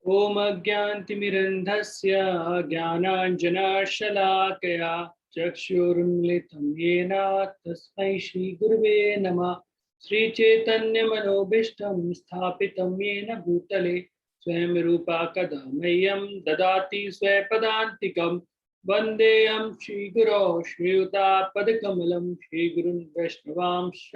ओम अज्ञानतिमिरन्धस्य ज्ञानाञ्जनशलाकया चक्षुरुन्मिलितं येन तस्मै श्रीगुरुवे नमः। श्रीचैतन्यमनोभीष्टं स्थापितं येन भूतले स्वयं रूपा कदा मह्यं ददाति स्वपदान्तिकं। वन्देऽहं श्रीगुरौ श्रीयुतापदकमलं श्रीगुरुन् वैष्णवांश्च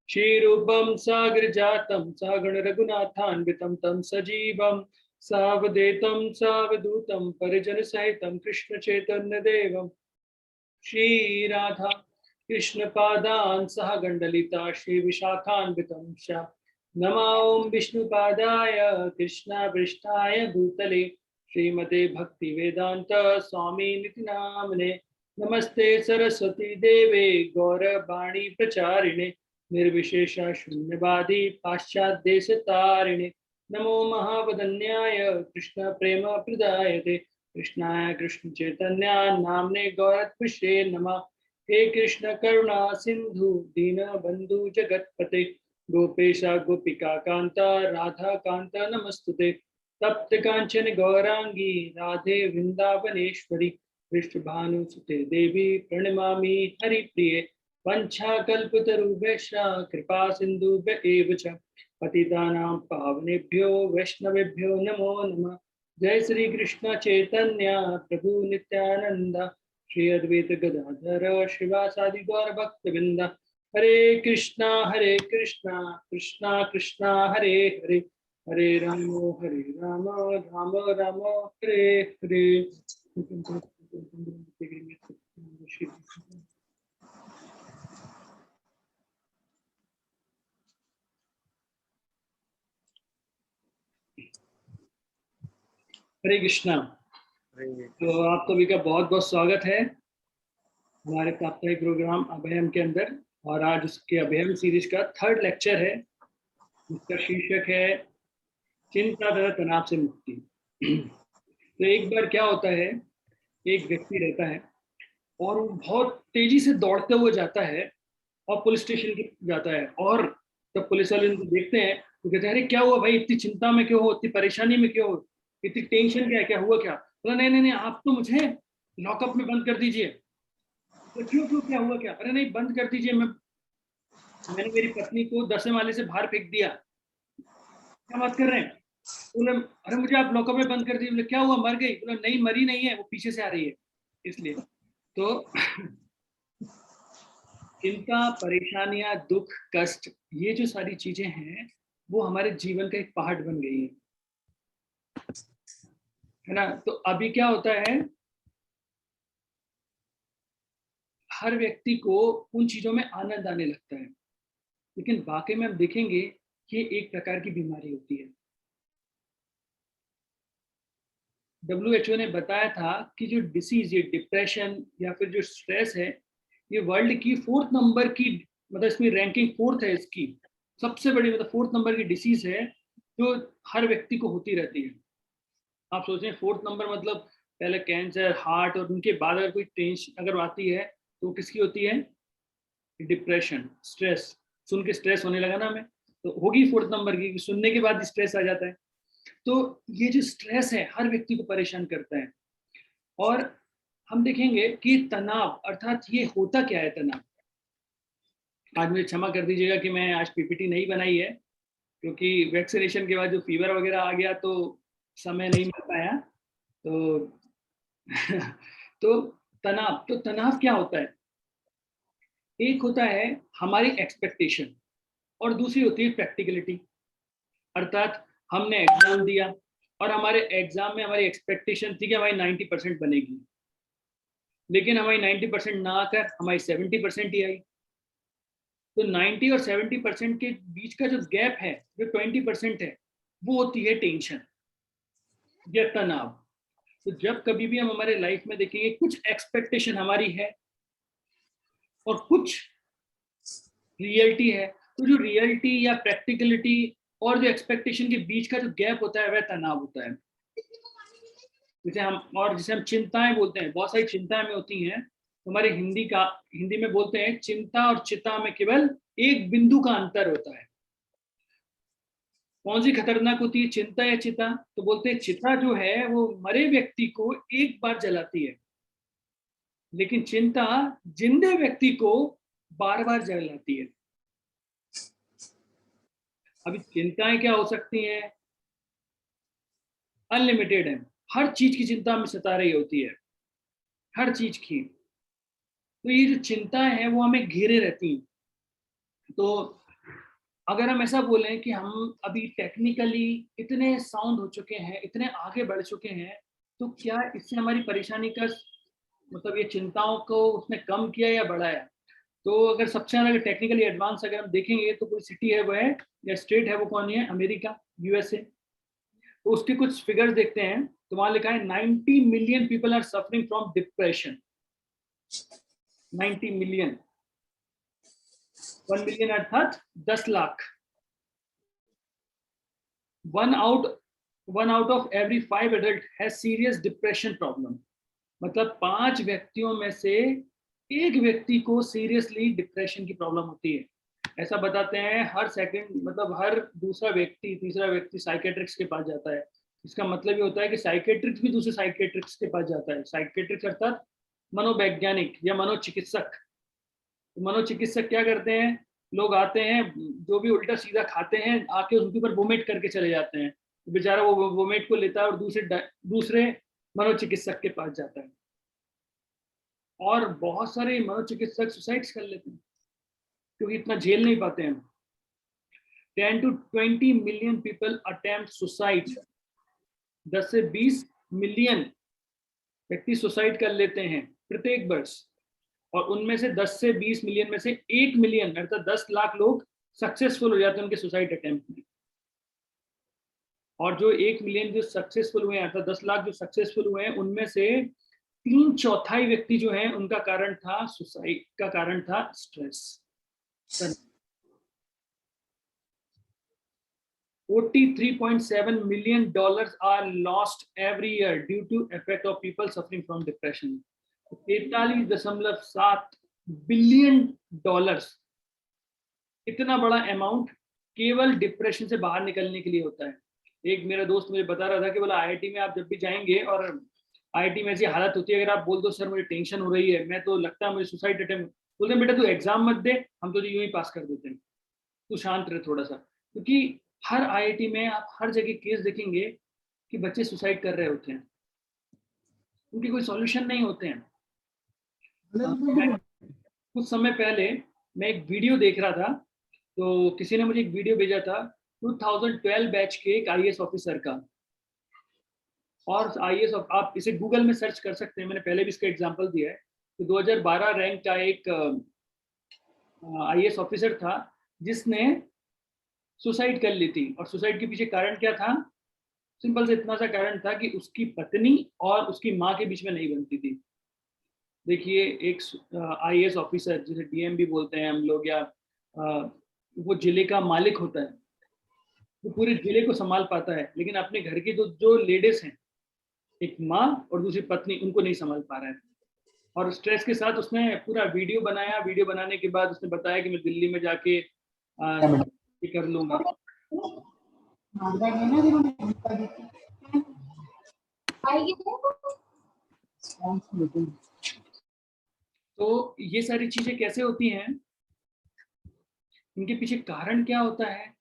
श्रीरूपं सागरजातं सगण रघुनाथान्वितं तं सजीवं सावधूतं सावधूतं परिजन सहितं कृष्ण चैतन्य देवं श्री राधा कृष्ण पादान् सह गंडलिता श्री विशाखान्वितं च नमः ओं विष्णुपादाय कृष्णावृष्टाय भूतले श्रीमते भक्ति वेदांत स्वामी निति नामने नमस्ते सरस्वती देवे गौरवाणी प्रचारिणे निर्विशेष शून्यवादी पाश्चात्य तारिणे नमो महावदन्याय कृष्ण प्रेम प्रदायते कृष्णाय कृष्ण चैतन्य नामने गौरत्विषे नमः। हे कृष्ण करुणा सिंधु दीन बंधु जगतपते गोपेश गोपिका कांत राधा कांत नमस्तुते तप्त कांचन गौरांगी राधे वृंदावनेश्वरी पृष्ठभानुसुते देवी प्रणमामि हरिप्रिये वंशाकल्पतरुभ्यश्च कृपा सिन्धुभ्य एव च पतितानां पावनेभ्यो वैष्णवेभ्यो नमो नमः। जय श्री कृष्ण चैतन्य प्रभु नित्यानंद श्री अद्वैत गदाधर श्रीवासादि गौर भक्तवृंद हरे कृष्णा कृष्णा कृष्णा हरे हरे हरे राम राम राम हरे हरे। हरे कृष्णा। तो आप सभी का बहुत बहुत स्वागत है हमारे साप्ताहिक प्रोग्राम अभयम के अंदर। और आज उसके अभयम सीरीज का थर्ड लेक्चर है। उसका शीर्षक है चिंता तथा तनाव से मुक्ति। तो एक बार क्या होता है, एक व्यक्ति रहता है और वो बहुत तेजी से दौड़ते हुए जाता है और पुलिस स्टेशन की जाता है। और जब पुलिस वाले उनको देखते हैं तो कहते हैं, अरे क्या हुआ भाई, इतनी चिंता में क्यों हो, इतनी परेशानी में क्यों हो, इतनी टेंशन क्या है, क्या हुआ क्या? बोला नहीं नहीं नहीं, आप तो मुझे लॉकअप में बंद कर दीजिए। तो क्यों क्यों, क्या हुआ क्या? अरे नहीं, बंद कर दीजिए, मैंने मेरी पत्नी को 10वें माले से बाहर फेंक दिया। क्या बात कर रहे हैं? बोले अरे मुझे आप लॉकअप में बंद कर दीजिए। बोले क्या हुआ, मर गई? बोला नहीं, मरी नहीं है, वो पीछे से आ रही है इसलिए। तो चिंता, परेशानियां, दुख, कष्ट, ये जो सारी चीजें हैं वो हमारे जीवन का एक पार्ट बन गई है ना। तो अभी क्या होता है, हर व्यक्ति को उन चीजों में आनंद आने लगता है, लेकिन वाकई में हम देखेंगे कि एक प्रकार की बीमारी होती है। WHO ने बताया था कि जो डिसीज, ये डिप्रेशन या फिर जो स्ट्रेस है, ये वर्ल्ड की 4th नंबर की, मतलब इसमें रैंकिंग 4th है इसकी, सबसे बड़ी मतलब 4th नंबर की डिसीज है जो हर व्यक्ति को होती रहती है। आप सोच रहे हैं 4th नंबर मतलब पहले कैंसर, हार्ट, और उनके बाद अगर कोई टेंशन अगर आती है तो किसकी होती है? Depression, stress. सुन के स्ट्रेस होने लगा ना हमें, तो होगी 4th नंबर की, सुनने के बाद स्ट्रेस आ जाता है। तो ये जो स्ट्रेस है हर व्यक्ति को परेशान करता है। और हम देखेंगे कि तनाव, अर्थात ये होता क्या है तनाव। आज मुझे क्षमा कर दीजिएगा कि मैं आज पीपीटी नहीं बनाई है, क्योंकि वैक्सीनेशन के बाद जो फीवर वगैरह आ गया तो समय नहीं मिल पाया। तो तो तनाव क्या होता है? एक होता है हमारी एक्सपेक्टेशन और दूसरी होती है प्रैक्टिकलिटी। अर्थात हमने एग्जाम दिया और हमारे एग्जाम में हमारी एक्सपेक्टेशन थी कि हमारी 90% बनेगी, लेकिन हमारी 90% ना आकर हमारी 70% ही आई। तो 90 और 70% के बीच का जो गैप है, जो 20% है, वो होती है टेंशन या तनाव। तो जब कभी भी हम हमारे लाइफ में देखेंगे कुछ एक्सपेक्टेशन हमारी है और कुछ रियलिटी है, तो जो रियलिटी या प्रैक्टिकलिटी और जो एक्सपेक्टेशन के बीच का जो गैप होता है वह तनाव होता है। जिसे हम चिंताएं बोलते हैं, बहुत सारी चिंताएं में होती हैं। हमारे हिंदी में बोलते हैं चिंता और चिता में केवल एक बिंदु का अंतर होता है। कौन सी खतरनाक होती है, चिंता या चिता? तो बोलते हैं चिता जो है वो मरे व्यक्ति को एक बार जलाती है, लेकिन चिंता जिंदे व्यक्ति को बार बार जलाती है। अभी चिंताएं क्या हो सकती हैं? अनलिमिटेड है, हर चीज की चिंता हमें सता रही होती है, हर चीज की। तो ये जो चिंताएं हैं वो हमें घेरे रहती हैं। तो अगर हम ऐसा बोलें कि हम अभी टेक्निकली इतने साउंड हो चुके हैं, इतने आगे बढ़ चुके हैं, तो क्या इससे हमारी परेशानी का मतलब ये चिंताओं को उसने कम किया या बढ़ाया? तो अगर सबसे ज्यादा टेक्निकली एडवांस अगर हम देखेंगे तो कोई सिटी है वो है या स्टेट है वो कौन है? America, USA. तो उसके कुछ फिगर्स देखते हैं। तो वहां लिखा है 90 million people are suffering from depression. 90 million, 1 million अर्थात 10 lakh. One out of every 5 adult has serious depression problem. मतलब 5 व्यक्तियों में से एक व्यक्ति को सीरियसली डिप्रेशन की प्रॉब्लम होती है। ऐसा बताते हैं हर सेकंड, मतलब हर दूसरा व्यक्ति, तीसरा व्यक्ति साइकेट्रिक्स के पास जाता है। इसका मतलब ये होता है कि साइकेट्रिक्स भी दूसरे साइकेट्रिक्स के पास जाता है। साइकेट्रिक्स अर्थात मनोवैज्ञानिक या मनोचिकित्सक। तो मनोचिकित्सक क्या करते हैं? लोग आते हैं, जो भी उल्टा सीधा खाते हैं आके उनके ऊपर वोमिट करके चले जाते हैं। तो बेचारा वो वोमिट को लेता है और दूसरे मनोचिकित्सक के पास जाता है। और बहुत सारे मनोचिकित्सक सुसाइड्स कर लेते हैं क्योंकि इतना झेल नहीं पाते हैं। 10 to 20 million people attempt suicide. 10 से 20 मिलियन व्यक्ति सुसाइड कर लेते हैं प्रत्येक वर्ष। और उनमें से 10 से 20 मिलियन में से 1 मिलियन अर्थात 10 लाख लोग सक्सेसफुल हो जाते हैं उनके सुसाइड अटेम्प्ट में। और जो 1 मिलियन जो सक्सेसफुल हुए हैं अर्थात 10 लाख जो सक्सेसफुल हुए हैं, उनमें से 3/4 व्यक्ति जो हैं उनका कारण था, सुसाइड का कारण था stress. 43.7 million dollars are lost every year due to effect of people suffering from depression. 43.7 billion dollars, इतना बड़ा अमाउंट केवल डिप्रेशन से बाहर निकलने के लिए होता है। एक मेरा दोस्त मुझे बता रहा था कि बोला आईआईटी में आप जब भी जाएंगे और आईआईटी में ऐसी हालत होती है, अगर आप बोल दो सर मुझे टेंशन हो रही है, मैं तो लगता है मुझे सुसाइड अटेम्प्ट, बोलते हैं बेटा तू एग्जाम मत दे, हम तो यूं ही पास कर देते हैं, तू शांत रहे थोड़ा सा। क्योंकि हर आईआईटी में आप हर जगह केस देखेंगे कि बच्चे सुसाइड कर रहे होते हैं, उनके कोई सॉल्यूशन नहीं होते हैं। कुछ समय पहले मैं एक वीडियो देख रहा था, तो किसी ने मुझे एक वीडियो भेजा था 2012 बैच के एक आईएएस ऑफिसर का। और आईएएस, आप इसे गूगल में सर्च कर सकते हैं, मैंने पहले भी इसका एग्जांपल दिया है। तो 2012 रैंक का एक आईएएस ऑफिसर था जिसने सुसाइड कर ली थी। और सुसाइड के पीछे कारण क्या था? सिंपल से इतना सा कारण था कि उसकी पत्नी और उसकी माँ के बीच में नहीं बनती थी। देखिए, एक आईएएस ऑफिसर जिसे डीएम भी बोलते हैं हम लोग, या वो जिले का मालिक होता है, वो पूरे जिले को संभाल पाता है, लेकिन अपने घर की जो लेडीज हैं, एक माँ और दूसरी पत्नी, उनको नहीं संभाल पा रहा है। और स्ट्रेस के साथ उसने पूरा वीडियो बनाया। वीडियो बनाने के बाद उसने बताया कि मैं दिल्ली में जाके ये कर लूंगा। तो ये सारी चीजें कैसे होती हैं, इनके पीछे कारण क्या होता है?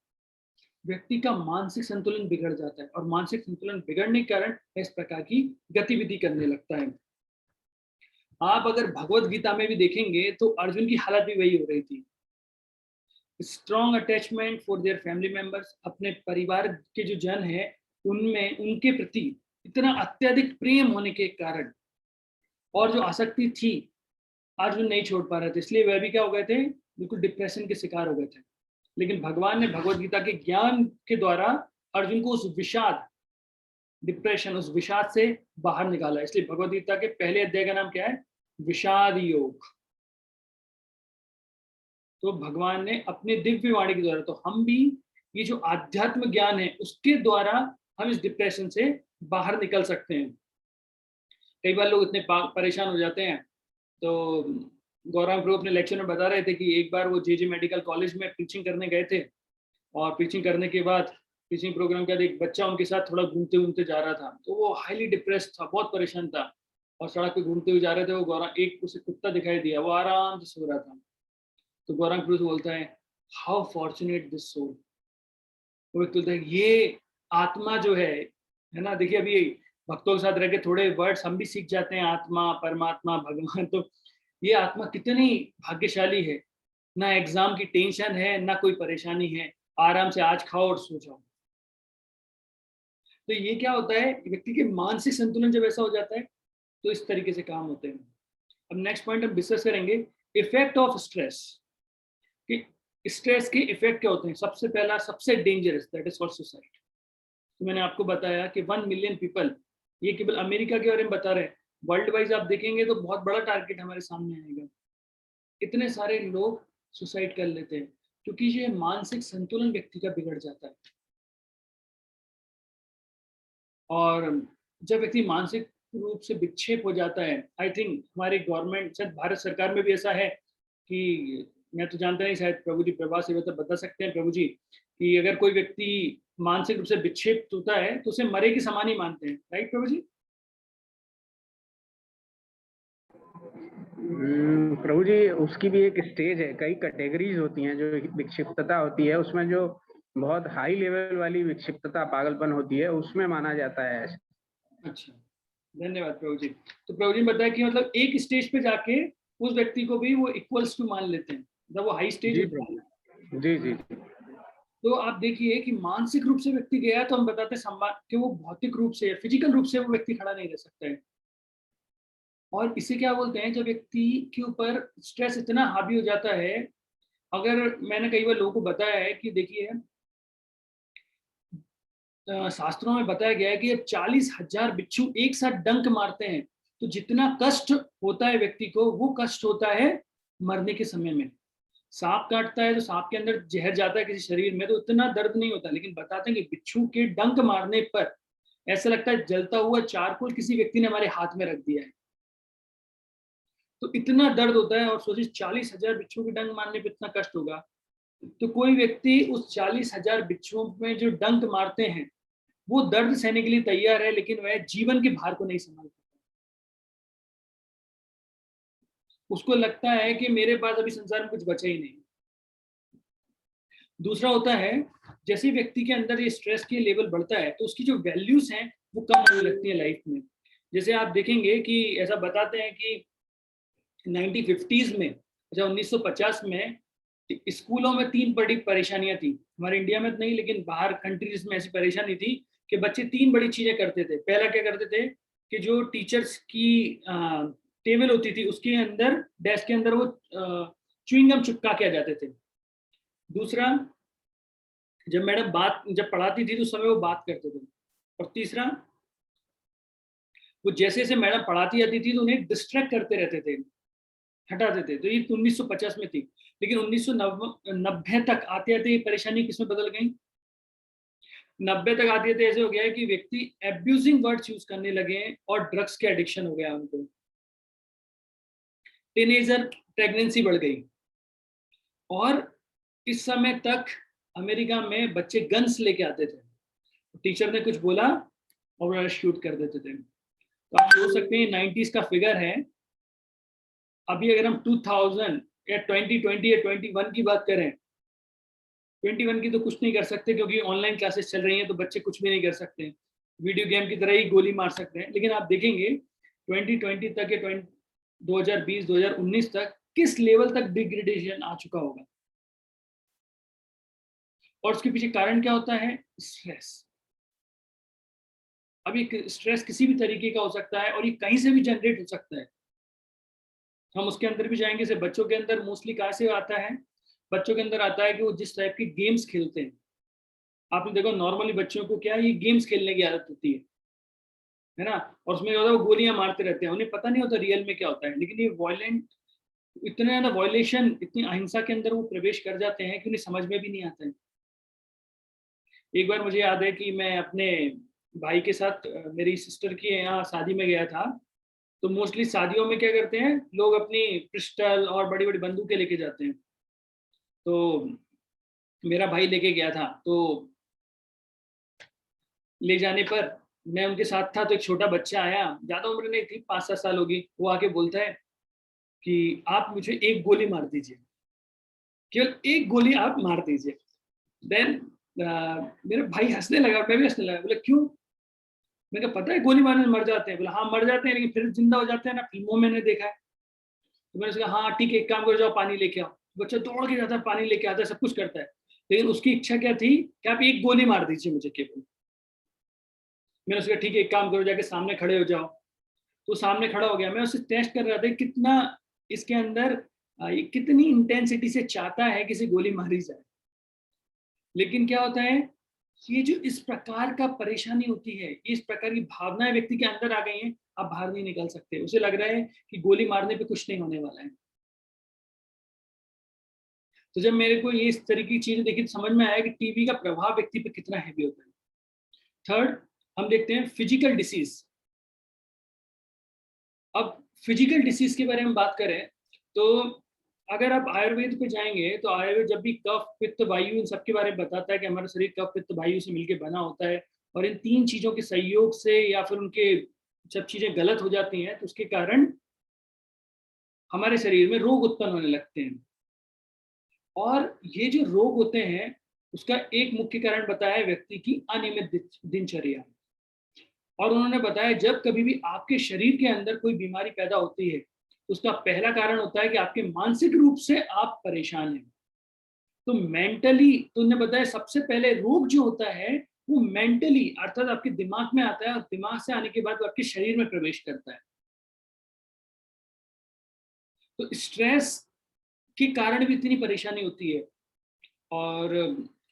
व्यक्ति का मानसिक संतुलन बिगड़ जाता है, और मानसिक संतुलन बिगड़ने के कारण इस प्रकार की गतिविधि करने लगता है। आप अगर भगवत गीता में भी देखेंगे तो अर्जुन की हालत भी वही हो रही थी। Strong attachment for their family members, अपने परिवार के जो जन है उनमें उनके प्रति इतना अत्यधिक प्रेम होने के कारण, और जो आसक्ति थी, अर्जुन नहीं छोड़ पा रहे थे, इसलिए वह भी क्या हो गए थे? बिल्कुल डिप्रेशन के शिकार हो गए थे। लेकिन भगवान ने भगवत गीता के ज्ञान के द्वारा अर्जुन को उस विषाद, डिप्रेशन, उस विषाद से बाहर निकाला। इसलिए भगवत गीता के पहले अध्याय का नाम क्या है? विषाद योग। तो भगवान ने अपने दिव्य वाणी के द्वारा, तो हम भी ये जो आध्यात्म ज्ञान है उसके द्वारा हम इस डिप्रेशन से बाहर निकल सकते हैं। कई बार लोग इतने परेशान हो जाते हैं। तो गौरव प्रभु अपने लेक्चर में बता रहे थे कि एक बार वो जे मेडिकल कॉलेज में टीचिंग करने गए थे, और टीचिंग करने के बाद टीचिंग प्रोग्राम का एक बच्चा उनके साथ थोड़ा घूमते घूमते जा रहा था, तो वो हाईली डिप्रेस्ड था, बहुत परेशान था, और सड़क पे घूमते हुए जा रहे थे। वो गौरांग, एक उसे कुत्ता दिखाई दिया, वो आराम से सो रहा था। तो गौरांग पुरुष बोलता है, हाउ फॉर्चुनेट दिस सोल। वो व्यक्ति बोलता है, ये आत्मा जो है ना, देखिए अभी भक्तों के साथ रह के थोड़े वर्ड्स हम भी सीख जाते हैं, आत्मा, परमात्मा, भगवान। तो ये आत्मा कितनी भाग्यशाली है, ना एग्जाम की टेंशन है, ना कोई परेशानी है, आराम से आज खाओ और सो जाओ। तो ये क्या होता है, व्यक्ति के मानसिक संतुलन जब ऐसा हो जाता है, तो इस तरीके से काम होते हैं। अब नेक्स्ट पॉइंट हम डिस्कस करेंगे, इफेक्ट ऑफ स्ट्रेस। कि स्ट्रेस के इफेक्ट क्या होते हैं। सबसे पहला, सबसे dangerous, that is called suicide. तो मैंने आपको बताया कि 1 मिलियन पीपल, ये केवल अमेरिका के बारे में बता रहे हैं, वर्ल्ड वाइज आप देखेंगे तो बहुत बड़ा टारगेट हमारे सामने आएगा। इतने सारे लोग सुसाइड कर लेते हैं क्योंकि ये मानसिक संतुलन व्यक्ति का बिगड़ जाता है। और जब व्यक्ति मानसिक रूप से विक्षेप हो जाता है, आई थिंक हमारी गवर्नमेंट, शायद भारत सरकार में भी ऐसा है कि, मैं तो जानता नहीं, शायद प्रभु जी, प्रभा से तो बता सकते हैं प्रभु जी, कि अगर कोई व्यक्ति मानसिक रूप से विक्षेपित होता है तो उसे मरे के समान ही मानते हैं, राइट प्रभु जी? प्रभु जी, उसकी भी एक स्टेज है, कई कैटेगरीज होती हैं। जो विक्षिप्तता होती है उसमें जो बहुत हाई लेवल वाली विक्षिप्तता, पागलपन होती है, उसमें माना जाता है। अच्छा, धन्यवाद प्रभु जी। तो प्रभु जी बताया कि मतलब एक स्टेज पे जाके उस व्यक्ति को भी वो इक्वल्स टू मान लेते हैं, जब वो हाई स्टेज जी होता है। प्रभु जी, जी। तो आप देखिए कि मानसिक रूप से व्यक्ति गया तो हम बताते हैं कि वो भौतिक रूप से, फिजिकल रूप से वो व्यक्ति खड़ा नहीं रह सकता है। और इसे क्या बोलते हैं, जब व्यक्ति के ऊपर स्ट्रेस इतना हावी हो जाता है। अगर मैंने कई बार लोगों को बताया है कि देखिए, शास्त्रों में बताया गया है कि जब 40,000 बिच्छू एक साथ डंक मारते हैं तो जितना कष्ट होता है व्यक्ति को, वो कष्ट होता है मरने के समय में। सांप काटता है तो सांप के अंदर जहर जाता है किसी शरीर में, तो इतना दर्द नहीं होता, लेकिन बताते हैं कि बिच्छू के डंक मारने पर ऐसा लगता है जलता हुआ चारकोल किसी व्यक्ति ने हमारे हाथ में रख दिया है। तो इतना दर्द होता है, और सोचिए 40,000 बिच्छू के डंक मारने पर इतना कष्ट होगा। तो कोई व्यक्ति उस 40,000 बिच्छुओं में जो डंक मारते हैं, वो दर्द सहने के लिए तैयार है, लेकिन वह जीवन के भार को नहीं संभाल पाता। उसको लगता है कि मेरे पास अभी संसार में कुछ बचा ही नहीं। दूसरा होता है, जैसे व्यक्ति के अंदर ये स्ट्रेस की लेवल बढ़ता है तो उसकी जो वैल्यूज हैं वो कम होने लगती है लाइफ में। जैसे आप देखेंगे कि ऐसा बताते हैं कि 1950s में, अच्छा 1950 में स्कूलों में 3 बड़ी परेशानियां थी। हमारे इंडिया में तो नहीं, लेकिन बाहर कंट्रीज में ऐसी परेशानी थी कि बच्चे 3 बड़ी चीजें करते थे। पहला क्या करते थे कि जो टीचर्स की टेबल होती थी उसके अंदर, डेस्क के अंदर वो च्युइंगम चिपका के आ जाते थे। दूसरा, जब मैडम जब पढ़ाती थी तो उस समय वो बात करते थे। और तीसरा, वो जैसे जैसे मैडम पढ़ाती जाती थी तो उन्हें डिस्ट्रैक्ट करते रहते थे, हटाते थे। तो ये 1950 में थी, लेकिन 1990 तक आते आते ये परेशानी किसमें बदल गई। 90 तक आते आते ऐसे हो गया है कि व्यक्ति एब्यूजिंग वर्ड्स यूज करने लगे और ड्रग्स के एडिक्शन हो गया उनको। टीनेजर प्रेगनेंसी बढ़ गई, और इस समय तक अमेरिका में बच्चे गन्स लेके आते थे, टीचर ने कुछ बोला और शूट कर देते थे। तो आप सोच सकते हैं 90s का फिगर है। अभी अगर हम 2000 या 2020 या 21 की बात करें, 21 की तो कुछ नहीं कर सकते क्योंकि ऑनलाइन क्लासेस चल रही हैं, तो बच्चे कुछ भी नहीं कर सकते, वीडियो गेम की तरह ही गोली मार सकते हैं। लेकिन आप देखेंगे 2020 तक या 2020 2019 तक किस लेवल तक डिग्रेडेशन आ चुका होगा। और उसके पीछे कारण क्या होता है, स्ट्रेस। अभी स्ट्रेस किसी भी तरीके का हो सकता है और ये कहीं से भी जनरेट हो सकता है। हम उसके अंदर भी जाएंगे। से बच्चों के अंदर मोस्टली कहाँ से आता है, बच्चों के अंदर आता है कि वो जिस टाइप के गेम्स खेलते हैं। आपने देखो नॉर्मली बच्चों को क्या है, ये गेम्स खेलने की आदत होती है ना, और उसमें क्या होता है, वो गोलियां मारते रहते हैं, उन्हें पता नहीं होता रियल में क्या होता है। लेकिन ये वायलेंट, इतना ज्यादा वायलेशन, इतनी अहिंसा के अंदर वो प्रवेश कर जाते हैं कि उन्हें समझ में भी नहीं आता है। एक बार मुझे याद है कि मैं अपने भाई के साथ मेरी सिस्टर के यहाँ शादी में गया था। तो मोस्टली शादियों में क्या करते हैं लोग, अपनी पिस्टल और बड़ी बड़ी बंदूकें लेके जाते हैं। तो मेरा भाई लेके गया था। तो ले जाने पर मैं उनके साथ था, तो एक छोटा बच्चा आया, ज्यादा उम्र नहीं थी, 5-7 साल होगी। वो आके बोलता है कि आप मुझे एक गोली मार दीजिए, केवल एक गोली आप मार दीजिए। देन मेरा भाई हंसने लगा, मैं भी हंसने लगा। बोला क्यों? मैंने कहा पता है गोली मारने से मर जाते हैं। बोला हाँ मर जाते हैं, लेकिन फिर जिंदा हो जाते हैं ना, फिल्मों में मैंने देखा है। तो मैंने उसका हाँ ठीक है, एक काम करो, जाओ पानी लेके आओ। बच्चा दौड़ के जाता है, पानी लेके आता है, सब कुछ करता है, लेकिन उसकी इच्छा क्या थी कि आप एक गोली मार दीजिए मुझे केवल। मैंने उसका ठीक है, एक काम करो, जाके सामने खड़े हो जाओ। तो सामने खड़ा हो गया। मैं उससे टेस्ट कर रहा था कितना इसके अंदर ये कितनी इंटेंसिटी से चाहता है कि इसे गोली मारी जाए। लेकिन क्या होता है, ये जो इस प्रकार का परेशानी होती है, इस प्रकार की भावनाएं व्यक्ति के अंदर आ गई हैं, आप बाहर नहीं निकल सकते। उसे लग रहा है कि गोली मारने पे कुछ नहीं होने वाला है। तो जब मेरे को ये इस तरीके की चीजें देखी, तो समझ में आया कि टीबी का प्रभाव व्यक्ति पे कितना हैवी होता है। थर्ड, हम देखते हैं फिजिकल डिसीज। अब फिजिकल डिसीज के बारे में बात करें तो अगर आप आयुर्वेद पे जाएंगे, तो आयुर्वेद जब भी कफ पित्त वायु इन सब के बारे में बताता है कि हमारा शरीर कफ पित्त वायु से मिलकर बना होता है, और इन 3 चीजों के सहयोग से या फिर उनके सब चीजें गलत हो जाती हैं, तो उसके कारण हमारे शरीर में रोग उत्पन्न होने लगते हैं। और ये जो रोग होते हैं, उसका एक मुख्य कारण बताया है व्यक्ति की अनियमित दिनचर्या। और उन्होंने बताया जब कभी भी आपके शरीर के अंदर कोई बीमारी पैदा होती है, तो उसका पहला कारण होता है कि आपके मानसिक रूप से आप परेशान हैं। तो मेंटली, तो उन्होंने बताया सबसे पहले रोग जो होता है वो मेंटली अर्थात आपके दिमाग में आता है, और दिमाग से आने के बाद वो आपके शरीर में प्रवेश करता है। तो स्ट्रेस के कारण भी इतनी परेशानी होती है। और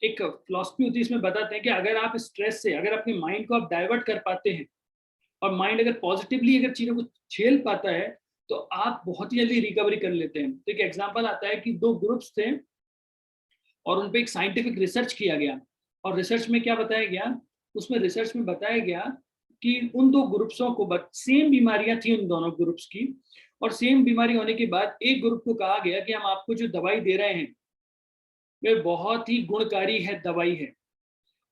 एक फिलॉसफी होती है, इसमें बताते हैं कि अगर आप स्ट्रेस से, अगर अपने माइंड को आप डाइवर्ट कर पाते हैं, और माइंड अगर पॉजिटिवली अगर चीजों को झेल पाता है, तो आप बहुत ही जल्दी रिकवरी कर लेते हैं। तो एक एग्जांपल आता है कि 2 ग्रुप्स थे, और उन पे एक साइंटिफिक रिसर्च किया गया। और रिसर्च में क्या बताया गया, उसमें रिसर्च में बताया गया कि उन 2 ग्रुप्सों को सेम बीमारियां थी उन दोनों ग्रुप्स की, और सेम बीमारी होने के बाद एक ग्रुप को कहा गया कि हम आपको जो दवाई दे रहे हैं वे बहुत ही गुणकारी है दवाई है,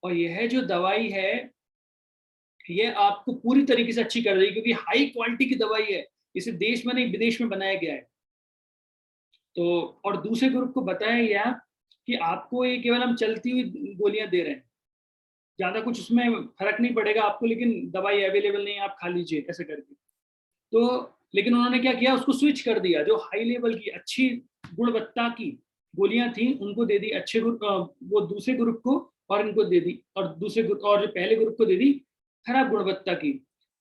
और यह जो दवाई है ये आपको पूरी तरीके से अच्छी कर देगी, क्योंकि हाई क्वालिटी की दवाई है, इसे देश में नहीं विदेश में बनाया गया है। तो और दूसरे ग्रुप को बताया गया कि आपको ये केवल हम चलती हुई गोलियां दे रहे हैं, ज्यादा कुछ उसमें फर्क नहीं पड़ेगा आपको, लेकिन दवाई अवेलेबल नहीं है, आप खा लीजिए ऐसे करके। तो लेकिन उन्होंने क्या किया, उसको स्विच कर दिया, जो हाई लेवल की अच्छी गुणवत्ता की गोलियां थी उनको दे दी अच्छे ग्रुप, वो दूसरे ग्रुप को, और इनको दे दी, और दूसरे ग्रुप और जो पहले ग्रुप को दे दी खराब गुणवत्ता की।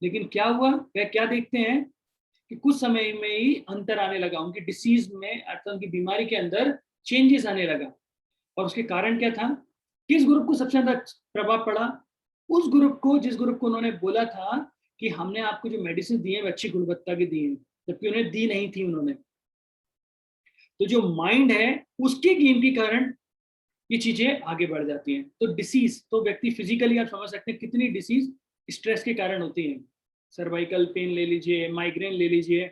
लेकिन क्या हुआ, वह क्या देखते हैं कि कुछ समय में ही अंतर आने लगा उनकी डिसीज में, अर्थात उनकी बीमारी के अंदर चेंजेस आने लगा। और उसके कारण क्या था, किस ग्रुप को सबसे ज्यादा प्रभाव पड़ा, उस ग्रुप को जिस ग्रुप को उन्होंने बोला था कि हमने आपको जो मेडिसिन दी है वो अच्छी गुणवत्ता की दी है, जबकि उन्हें दी नहीं थी उन्होंने। तो जो माइंड है उसके गेम के कारण ये चीजें आगे बढ़ जाती हैं। तो डिसीज, तो व्यक्ति फिजिकली आप समझ सकते हैं कितनी डिसीज स्ट्रेस के कारण होती हैं। सर्वाइकल पेन ले लीजिए, माइग्रेन ले लीजिए,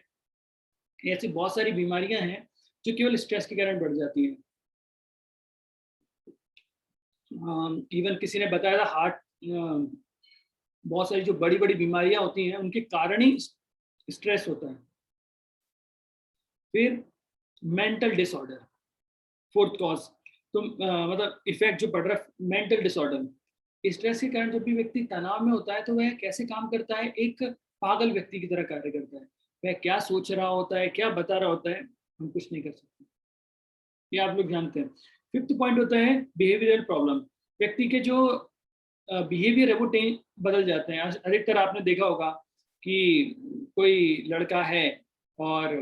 ऐसी बहुत सारी बीमारियां हैं जो केवल स्ट्रेस के कारण बढ़ जाती हैं। इवन किसी ने बताया था हार्ट, बहुत सारी जो बड़ी बड़ी बीमारियां होती हैं उनके कारण ही स्ट्रेस होता है। फिर मेंटल डिसऑर्डर, फोर्थ कॉज। तो मतलब इफेक्ट जो पड़ रहा है मेंटल डिसऑर्डर, स्ट्रेस के कारण जब भी व्यक्ति तनाव में होता है तो वह कैसे काम करता है, एक पागल व्यक्ति की तरह कार्य करता है। वह क्या सोच रहा होता है, क्या बता रहा होता है, हम कुछ नहीं कर सकते, ये आप लोग जानते हैं। फिफ्थ पॉइंट होता है बिहेवियरल प्रॉब्लम। व्यक्ति के जो बिहेवियर है वो बदल जाते हैं। अधिकतर आपने देखा होगा कि कोई लड़का है और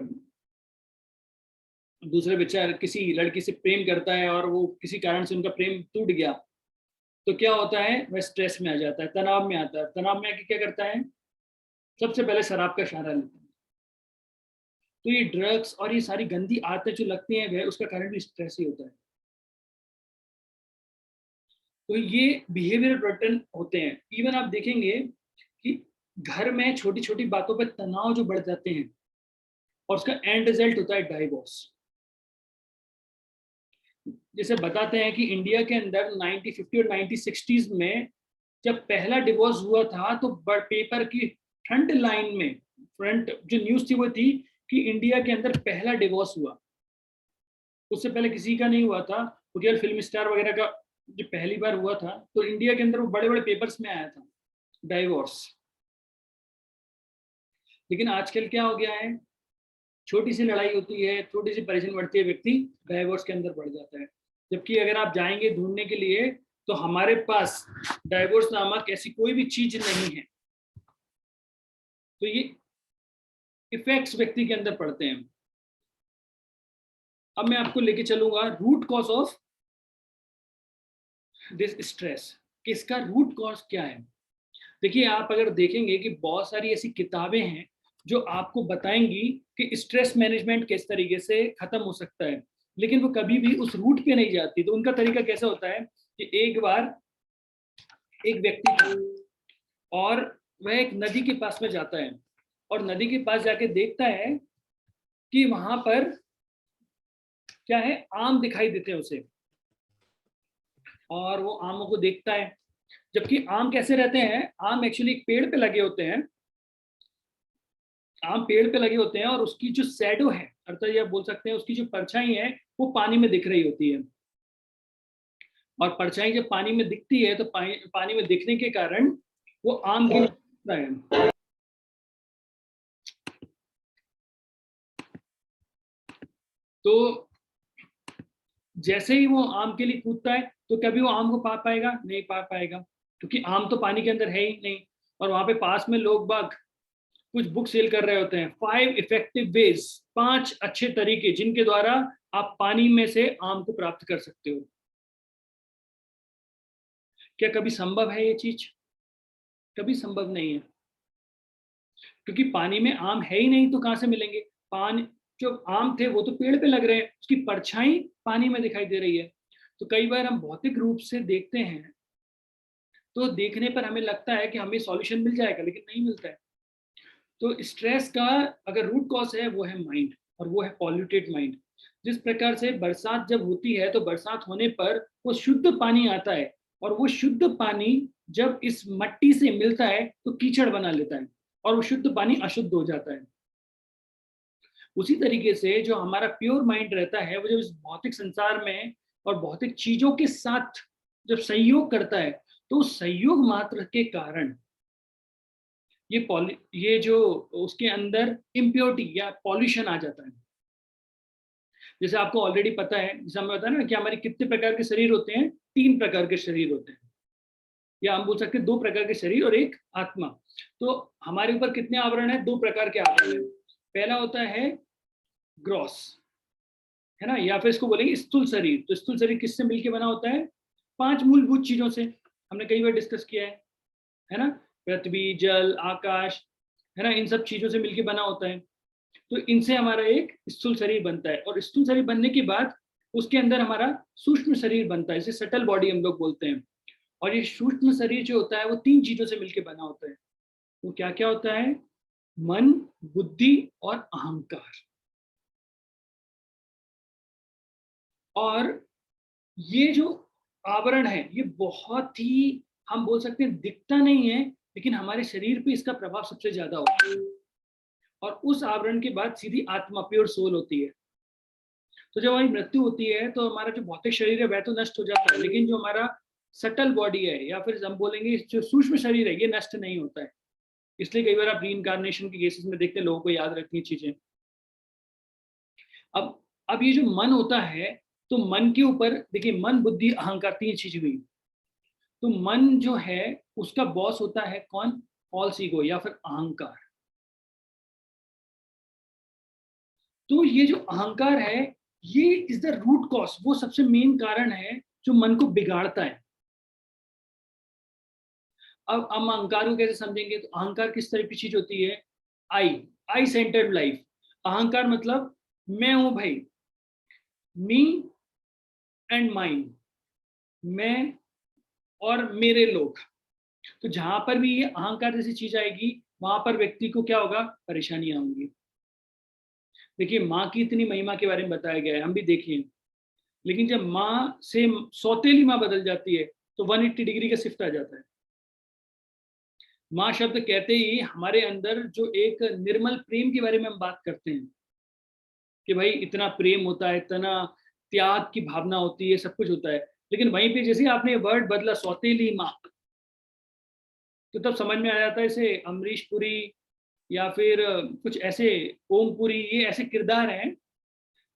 दूसरे बच्चा किसी लड़की से प्रेम करता है, और वो किसी कारण से उनका प्रेम टूट गया, तो क्या होता है, वह स्ट्रेस में आ जाता है, तनाव में आता है। तनाव में आके क्या करता है, सबसे पहले शराब का सहारा लेता है। तो ये ड्रग्स और ये सारी गंदी आदतें जो लगती हैं वह उसका कारण भी स्ट्रेस ही होता है। तो ये बिहेवियर पैटर्न होते हैं। इवन आप देखेंगे कि घर में छोटी छोटी बातों पर तनाव जो बढ़ जाते हैं, और उसका एंड रिजल्ट होता है डाइवोर्स। जैसे बताते हैं कि इंडिया के अंदर 1950 और 1960s में जब पहला डिवोर्स हुआ था तो पेपर की फ्रंट लाइन में, फ्रंट जो न्यूज थी वो थी कि इंडिया के अंदर पहला डिवोर्स हुआ। उससे पहले किसी का नहीं हुआ था, वो केवल फिल्म स्टार वगैरह का जो पहली बार हुआ था, तो इंडिया के अंदर वो बड़े बड़े पेपर्स में आया था डाइवोर्स। लेकिन आजकल क्या हो गया है, छोटी सी लड़ाई होती है, छोटी सी परेशानी बढ़ती है, व्यक्ति डाइवोर्स के अंदर बढ़ जाता है। जबकि अगर आप जाएंगे ढूंढने के लिए तो हमारे पास डाइवोर्स नामक ऐसी कोई भी चीज नहीं है। तो ये इफेक्ट्स व्यक्ति के अंदर पड़ते हैं। अब मैं आपको लेके चलूंगा root cause of this stress, कि इसका रूट कॉज क्या है। देखिए, आप अगर देखेंगे कि बहुत सारी ऐसी किताबें हैं जो आपको बताएंगी कि स्ट्रेस मैनेजमेंट किस तरीके से खत्म हो सकता है, लेकिन वो कभी भी उस रूट पे नहीं जाती। तो उनका तरीका कैसा होता है कि एक बार एक व्यक्ति था और वह एक नदी के पास में जाता है और नदी के पास जाके देखता है कि वहां पर क्या है, आम दिखाई देते हैं उसे, और वो आमों को देखता है। जबकि आम कैसे रहते हैं, आम एक्चुअली एक पेड़ पे लगे होते हैं, आम पेड़ पे लगे होते हैं और उसकी जो शैडो है, अर्थात ये बोल सकते हैं उसकी जो परछाई है वो पानी में दिख रही होती है। और परछाई जब पानी में दिखती है तो पानी में दिखने के कारण वो आम के लिए है। तो जैसे ही वो आम के लिए कूदता है तो कभी वो आम को पा पाएगा, नहीं पा पाएगा, क्योंकि आम तो पानी के अंदर है ही नहीं। और वहां पे पास में लोग बाग कुछ बुक सेल कर रहे होते हैं, 5 इफेक्टिव वेज, 5 अच्छे तरीके जिनके द्वारा आप पानी में से आम को प्राप्त कर सकते हो। क्या कभी संभव है ये चीज? कभी संभव नहीं है, क्योंकि पानी में आम है ही नहीं, तो कहां से मिलेंगे? पानी, जो आम थे वो तो पेड़ पे लग रहे हैं, उसकी परछाई पानी में दिखाई दे रही है। तो कई बार हम भौतिक रूप से देखते हैं तो देखने पर हमें लगता है कि हमें सॉल्यूशन मिल जाएगा, लेकिन नहीं मिलता है। तो स्ट्रेस का अगर रूट कॉज है वो है माइंड, और वो है पॉल्यूटेड माइंड। जिस प्रकार से बरसात जब होती है तो बरसात होने पर वो शुद्ध पानी आता है, और वो शुद्ध पानी जब इस मट्टी से मिलता है तो कीचड़ बना लेता है, और वो शुद्ध पानी अशुद्ध हो जाता है। उसी तरीके से जो हमारा प्योर माइंड रहता है, वो जब इस भौतिक संसार में और भौतिक चीजों के साथ जब सहयोग करता है, तो उस सहयोग मात्र के कारण ये जो उसके अंदर इम्प्योरिटी या पॉल्यूशन आ जाता है। जैसे आपको ऑलरेडी पता है, जैसे हमें बताया ना कि हमारे कितने प्रकार के शरीर होते हैं, 3 प्रकार के शरीर होते हैं, या हम बोल सकते हैं 2 प्रकार के शरीर और एक आत्मा। तो हमारे ऊपर कितने आवरण है? 2 प्रकार के आवरण है। पहला होता है ग्रॉस, है ना, या फिर इसको बोलेंगे स्थूल शरीर। तो स्थूल शरीर किससे मिलकर बना होता है? 5 मूलभूत चीजों से, हमने कई बार डिस्कस किया है ना, पृथ्वी, जल, आकाश, है ना, इन सब चीजों से मिलकर बना होता है। तो इनसे हमारा एक स्थूल शरीर बनता है, और स्थूल शरीर बनने के बाद उसके अंदर हमारा सूक्ष्म शरीर बनता है, इसे सटल बॉडी हम लोग बोलते हैं। और ये सूक्ष्म शरीर जो होता है वो 3 चीजों से मिलकर बना होता है। वो क्या क्या होता है? मन, बुद्धि और अहंकार। और ये जो आवरण है ये बहुत ही, हम बोल सकते हैं दिखता नहीं है, लेकिन हमारे शरीर पे इसका प्रभाव सबसे ज्यादा होता है। और उस आवरण के बाद सीधी आत्मा, प्योर सोल होती है। तो जब हमारी मृत्यु होती है तो हमारा जो भौतिक शरीर है वह तो नष्ट हो जाता है, लेकिन जो हमारा सटल बॉडी है, या फिर हम बोलेंगे जो सूक्ष्म शरीर है, ये नष्ट नहीं होता है। इसलिए कई बार आप रीइंकार्नेशन के केसेस में देखते हैं, लोगों को याद रखनी है चीजें। अब ये जो मन होता है, तो मन के ऊपर देखिए, मन, बुद्धि, अहंकार, 3 चीज हुई। तो मन जो है उसका बॉस होता है कौन? फॉल्स ईगो या फिर अहंकार। तो ये जो अहंकार है, ये इज द रूट कॉज, वो सबसे मेन कारण है जो मन को बिगाड़ता है। अब हम अहंकार को कैसे समझेंगे? तो अहंकार किस तरह की चीज होती है? आई, आई सेंटर्ड लाइफ। अहंकार मतलब मैं हूं भाई, मी एंड माइन, मैं और मेरे लोग। तो जहां पर भी ये अहंकार जैसी चीज आएगी, वहां पर व्यक्ति को क्या होगा? परेशानियां होंगी। देखिए, माँ की इतनी महिमा के बारे में बताया गया है, हम भी देखिए। लेकिन जब माँ से सौतेली माँ बदल जाती है तो 180 डिग्री का शिफ्ट आ जाता है। माँ शब्द कहते ही हमारे अंदर जो एक निर्मल प्रेम के बारे में हम बात करते हैं कि भाई इतना प्रेम होता है, इतना त्याग की भावना होती है, सब कुछ होता है। लेकिन वहीं पे जैसे आपने वर्ड बदला सौतेली माँ, तो तब समझ में आ जाता है इसे अमरीश पुरी या फिर कुछ ऐसे ओमपुरी, ये ऐसे किरदार हैं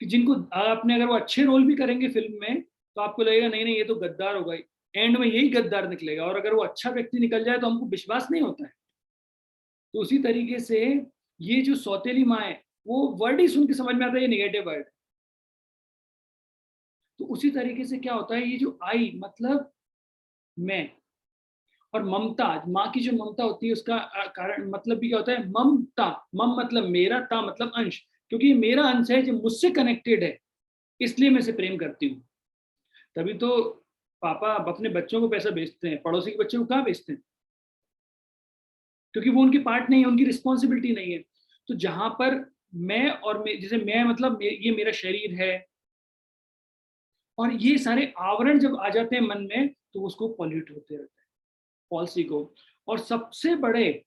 कि जिनको आपने अगर वो अच्छे रोल भी करेंगे फिल्म में तो आपको लगेगा नहीं नहीं ये तो गद्दार होगा, एंड में यही गद्दार निकलेगा। और अगर वो अच्छा व्यक्ति निकल जाए तो हमको विश्वास नहीं होता है। तो उसी तरीके से ये जो सौतेली माँ है, वो वर्ड ही सुन के समझ में आता है ये निगेटिव वर्ड। तो उसी तरीके से क्या होता है, ये जो आई मतलब मैं, और ममता, माँ की जो ममता होती है उसका कारण मतलब भी क्या होता है, ममता। मम मतलब मेरा, ता मतलब अंश, क्योंकि ये मेरा अंश है जो मुझसे कनेक्टेड है, इसलिए मैं इसे प्रेम करती हूँ। तभी तो पापा अपने बच्चों को पैसा भेजते हैं, पड़ोसी के बच्चे को कहाँ भेजते हैं? क्योंकि वो उनकी पार्ट नहीं है, उनकी रिस्पॉन्सिबिलिटी नहीं है। तो जहां पर मैं और जैसे मैं मतलब ये मेरा शरीर है, और ये सारे आवरण जब आ जाते हैं मन में तो उसको पॉल्यूट होते रहते हैं, पॉलिसी को। और सबसे बड़े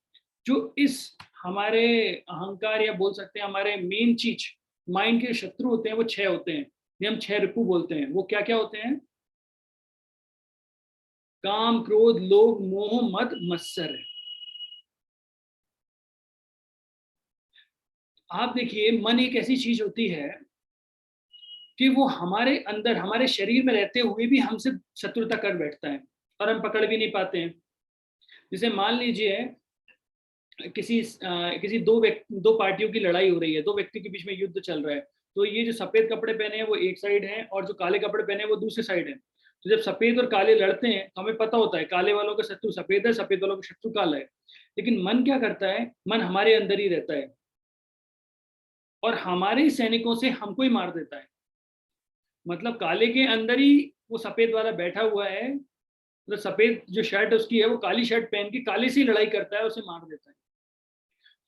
जो इस हमारे अहंकार या बोल सकते हैं हमारे मेन चीज माइंड के शत्रु होते हैं, वो 6 होते हैं, ये हम 6 रिपु बोलते हैं। वो क्या क्या होते हैं? काम, क्रोध, लोभ, मोह, मद, मत्सर है। आप देखिए मन एक ऐसी चीज होती है कि वो हमारे अंदर हमारे शरीर में रहते हुए भी हमसे शत्रुता कर बैठता है और हम पकड़ भी नहीं पाते हैं। जैसे मान लीजिए किसी दो पार्टियों की लड़ाई हो रही है, दो व्यक्ति के बीच में युद्ध चल रहा है। तो ये जो सफेद कपड़े पहने हैं वो एक साइड है और जो काले कपड़े पहने हैं वो दूसरे साइड है। तो जब सफेद और काले लड़ते हैं तो हमें पता होता है काले वालों का शत्रु सफेद है, सफेद वालों का शत्रु काला है। लेकिन मन क्या करता है, मन हमारे अंदर ही रहता है और हमारे सैनिकों से हमको ही मार देता है। मतलब काले के अंदर ही वो सफेद वाला बैठा हुआ है, मतलब सफेद जो शर्ट उसकी है वो काली शर्ट पहन के काले से लड़ाई करता है, उसे मार देता है।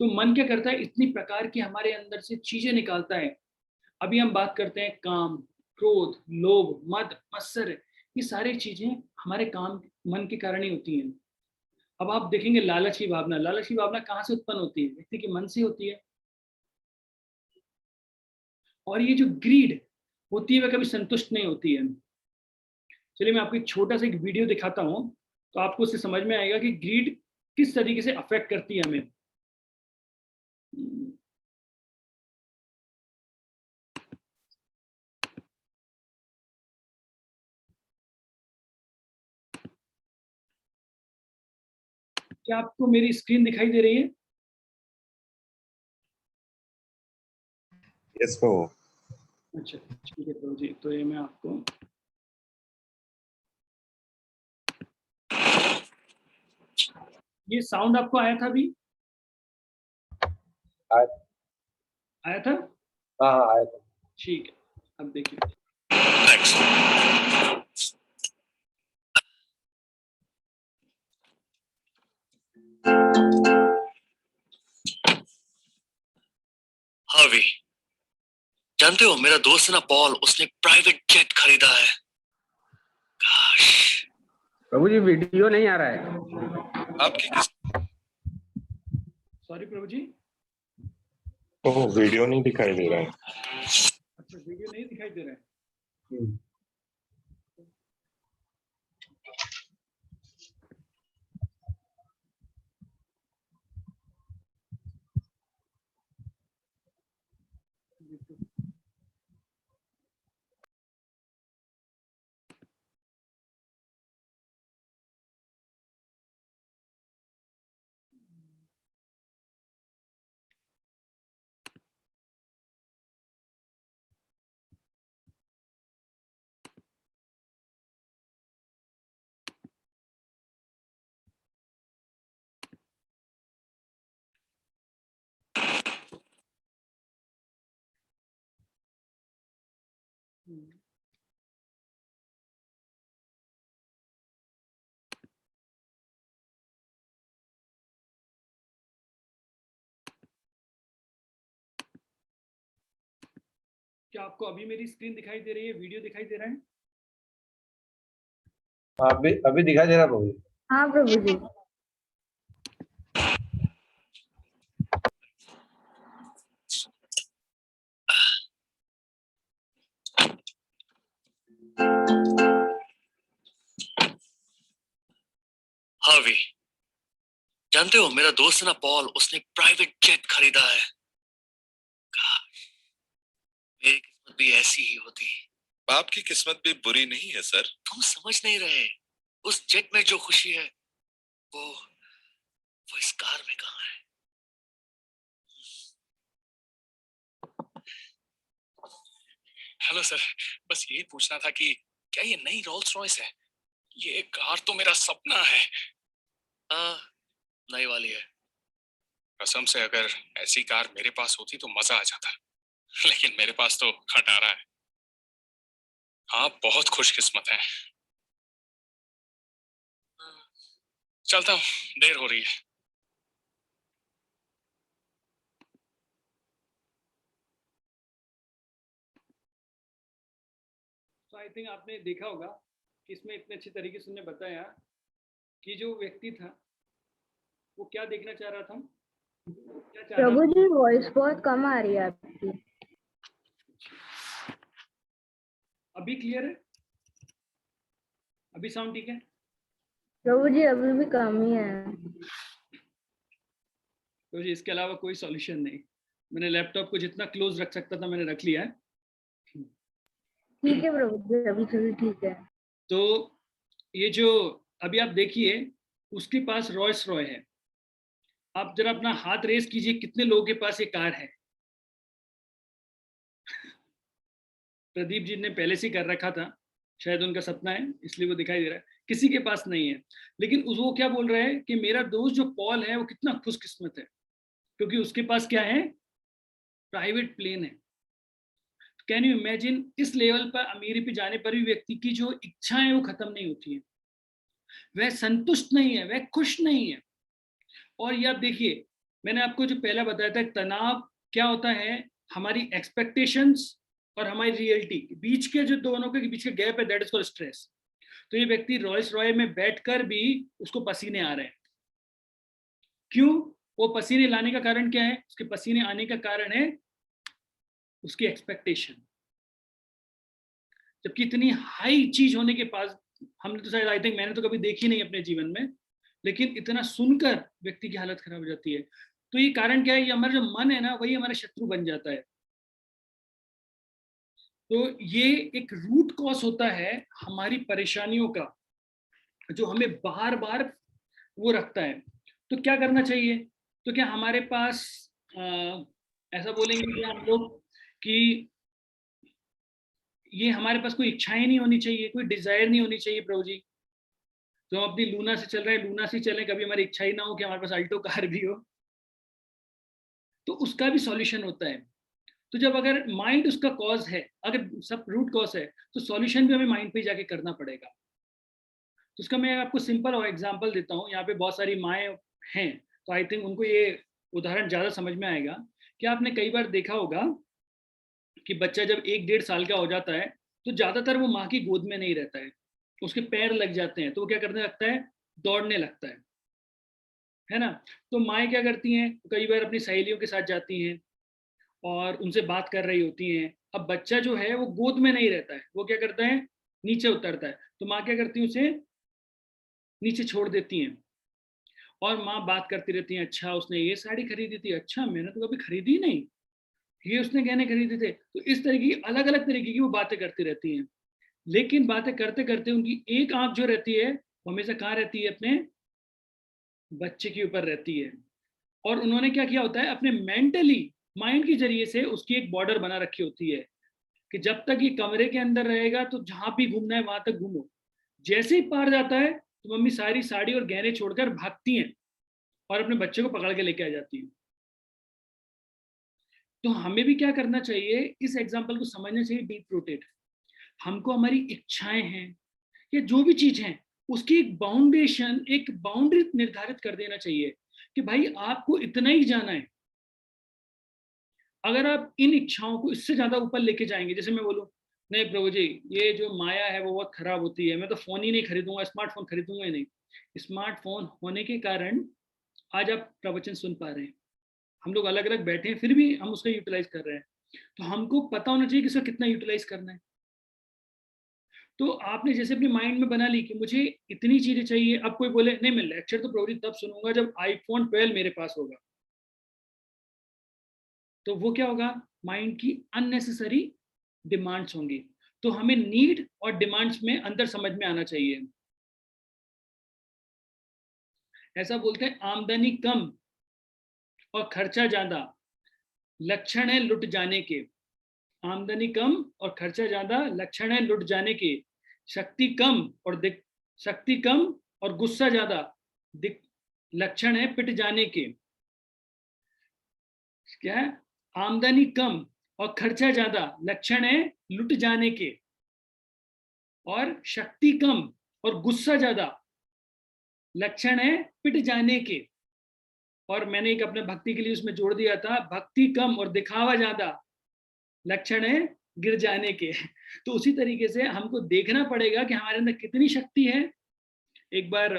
तो मन क्या करता है, इतनी प्रकार की हमारे अंदर से चीजें निकालता है। अभी हम बात करते हैं काम, क्रोध, लोभ, मद, मत्सर, ये सारी चीजें हमारे काम मन के कारण ही होती हैं। अब आप देखेंगे लालच की भावना, लालच की भावना कहाँ से उत्पन्न होती है? व्यक्ति के मन से होती है। और ये जो ग्रीड होती है वह कभी संतुष्ट नहीं होती है। चलिए मैं आपको एक छोटा सा एक वीडियो दिखाता हूँ, तो आपको उससे समझ में आएगा कि ग्रीड किस तरीके से अफेक्ट करती है हमें। क्या आपको मेरी स्क्रीन दिखाई दे रही है? यस प्रभु। अच्छा ठीक है प्रभु जी, तो ये मैं आपको ये साउंड आपको आया था अभी? आया था? हाँ आया था। ठीक है, अब देखिए। हार्वी, जानते हो मेरा दोस्त है ना पॉल, उसने प्राइवेट जेट खरीदा है। काश। प्रभु जी वीडियो नहीं आ रहा है आपकी सॉरी प्रभु जी। ओह वीडियो नहीं दिखाई दे रहा है। अच्छा वीडियो नहीं दिखाई दे रहा है। क्या आपको अभी मेरी स्क्रीन दिखाई दे रही है, वीडियो दिखाई दे रहा है? अभी अभी दिखाई दे रहा प्रभु। हाँ प्रभु जी। हार्वी, जानते हो मेरा दोस्त है ना पॉल, उसने एक प्राइवेट जेट खरीदा है। काश मेरी किस्मत भी ऐसी ही होती। आपकी किस्मत भी बुरी नहीं है सर। तुम समझ नहीं रहे, उस जेट में जो खुशी है वो इस कार में कहाँ है। हेलो सर, बस यही पूछना था कि क्या ये नई रोल्स रॉयस है? ये कार तो मेरा सपना है। हाँ, नई वाली है। कसम से अगर ऐसी कार मेरे पास होती तो मजा आ जाता, लेकिन मेरे पास तो खटारा है। आप बहुत खुशकिस्मत हैं। चलता हूँ, देर हो रही है। तो आई थिंक आपने देखा होगा कि इसमें इतने अच्छे तरीके से उन्होंने बताया कि जो व्यक्ति था वो क्या देखना चाह रहा था, क्या चाह रहा प्रभु था। जी वॉइस बहुत कम आ रही है आपकी। अभी क्लियर है? अभी साउंड ठीक है? प्रभु जी अभी भी कम ही है। तो जी इसके अलावा कोई सॉल्यूशन नहीं। मैंने लैपटॉप को जितना क्लोज रख सकता था मैंने रख लिया है। ठीक है प्रभु जी, अभी सभी ठीक है। तो ये जो अभी आप देखिए उसके पास रॉयस रॉय है। आप जरा अपना हाथ रेस कीजिए, कितने लोगों के पास ये कार है। प्रदीप जी ने पहले से ही कर रखा था, शायद उनका सपना है इसलिए वो दिखाई दे रहा है। किसी के पास नहीं है, लेकिन वो क्या बोल रहा है कि मेरा दोस्त जो पॉल है वो कितना खुशकिस्मत है क्योंकि उसके पास क्या है, प्राइवेट प्लेन है। कैन यू इमेजिन, इस लेवल पर अमीरी पे जाने पर भी व्यक्ति की जो इच्छाएं वो खत्म नहीं होती है, वह संतुष्ट नहीं है, वह खुश नहीं है। और ये आप देखिए, मैंने आपको जो पहला बताया था तनाव क्या होता है, हमारी एक्सपेक्टेशंस और हमारी रियलिटी बीच के जो दोनों के बीच का गैप है, दैट इज कॉल्ड स्ट्रेस। तो ये व्यक्ति रॉयस रॉय में बैठकर भी उसको पसीने आ रहे हैं। क्यों? वो पसीने लाने का कारण क्या है? उसके पसीने आने का कारण है उसकी एक्सपेक्टेशन। जबकि इतनी हाई चीज होने के पास, हमने तो शायद आई थिंक मैंने तो कभी देखी नहीं अपने जीवन में, लेकिन इतना सुनकर व्यक्ति की हालत खराब हो जाती है। तो ये कारण क्या है? ये हमारा जो मन है ना, वही हमारा शत्रु बन जाता है। तो ये एक रूट कॉज होता है हमारी परेशानियों का, जो हमें बार बार वो रखता है। तो क्या करना चाहिए? तो क्या हमारे पास ऐसा बोलेंगे कि हम लोग कि ये हमारे पास कोई इच्छाएं नहीं होनी चाहिए, कोई डिजायर नहीं होनी चाहिए प्रभु जी, तो हम अपनी लूना से चल रहे हैं, लूना से चलें, कभी हमारी इच्छा ही ना हो कि हमारे पास अल्टो कार भी हो। तो उसका भी सॉल्यूशन होता है। तो जब अगर माइंड उसका कॉज है, अगर सब रूट कॉज है, तो सॉल्यूशन भी हमें माइंड पे जाके करना पड़ेगा। तो उसका मैं आपको सिंपल एग्जांपल देता हूँ। यहाँ पे बहुत सारी माएँ हैं, तो आई थिंक उनको ये उदाहरण ज़्यादा समझ में आएगा। कि आपने कई बार देखा होगा कि बच्चा जब 1-1.5 साल का हो जाता है तो ज़्यादातर वो माँ की गोद में नहीं रहता है, उसके पैर लग जाते हैं, तो वो क्या करने लगता है, दौड़ने लगता है ना। तो माएँ क्या करती हैं, कई बार अपनी सहेलियों के साथ जाती हैं और उनसे बात कर रही होती हैं। अब बच्चा जो है वो गोद में नहीं रहता है, वो क्या करता है, नीचे उतरता है। तो माँ क्या करती है, उसे नीचे छोड़ देती हैं और माँ बात करती रहती है, अच्छा उसने ये साड़ी खरीदी थी, अच्छा मैंने तो कभी खरीदी नहीं, ये उसने गहने खरीदे थे। तो इस तरह की अलग अलग तरीके की वो बातें करती रहती हैं। लेकिन बातें करते करते उनकी एक आंख जो रहती है वो हमेशा कहाँ रहती है, अपने बच्चे के ऊपर रहती है। और उन्होंने क्या किया होता है, अपने मेंटली माइंड के जरिए से उसकी एक बॉर्डर बना रखी होती है कि जब तक ये कमरे के अंदर रहेगा तो जहां भी घूमना है वहां तक घूमो। जैसे ही पार जाता है तो मम्मी सारी साड़ी और गहने छोड़कर भागती हैं और अपने बच्चे को पकड़ के लेके आ जाती है। तो हमें भी क्या करना चाहिए, इस एग्जाम्पल को समझना चाहिए डीप रूटेड। हमको हमारी इच्छाएं हैं या जो भी चीज है उसकी एक बाउंडेशन, एक बाउंड्री निर्धारित कर देना चाहिए कि भाई आपको इतना ही जाना है। अगर आप इन इच्छाओं को इससे ज्यादा ऊपर लेके जाएंगे, जैसे मैं बोलूं नहीं प्रभु जी ये जो माया है वो बहुत खराब होती है, मैं तो फोन ही नहीं खरीदूंगा, स्मार्टफोन खरीदूंगा ही नहीं। स्मार्टफोन होने के कारण आज आप प्रवचन सुन पा रहे हैं, हम लोग अलग अलग बैठे हैं फिर भी हम उसका यूटिलाइज कर रहे हैं। तो हमको पता होना चाहिए कि इसका कितना यूटिलाइज करना है। तो आपने जैसे अपने माइंड में बना ली कि मुझे इतनी चीजें चाहिए, अब कोई बोले नहीं मैं लेक्चर तो प्रभु जी तब सुनूंगा जब आईफोन 12 मेरे पास होगा, तो वो क्या होगा, माइंड की अननेसेसरी डिमांड्स होंगी। तो हमें नीड और डिमांड्स में अंतर समझ में आना चाहिए। ऐसा बोलते हैं आमदनी कम और खर्चा ज्यादा लक्षण है लुट जाने के। आमदनी कम और खर्चा ज्यादा लक्षण है लुट जाने के। शक्ति कम और शक्ति कम और गुस्सा ज्यादा लक्षण है पिट जाने के। क्या है, आमदनी कम और खर्चा ज्यादा लक्षण है लुट जाने के, और शक्ति कम और गुस्सा ज्यादा लक्षण है पिट जाने के। और मैंने एक अपने भक्ति के लिए उसमें जोड़ दिया था, भक्ति कम और दिखावा ज्यादा लक्षण है गिर जाने के। तो उसी तरीके से हमको देखना पड़ेगा कि हमारे अंदर कितनी शक्ति है। एक बार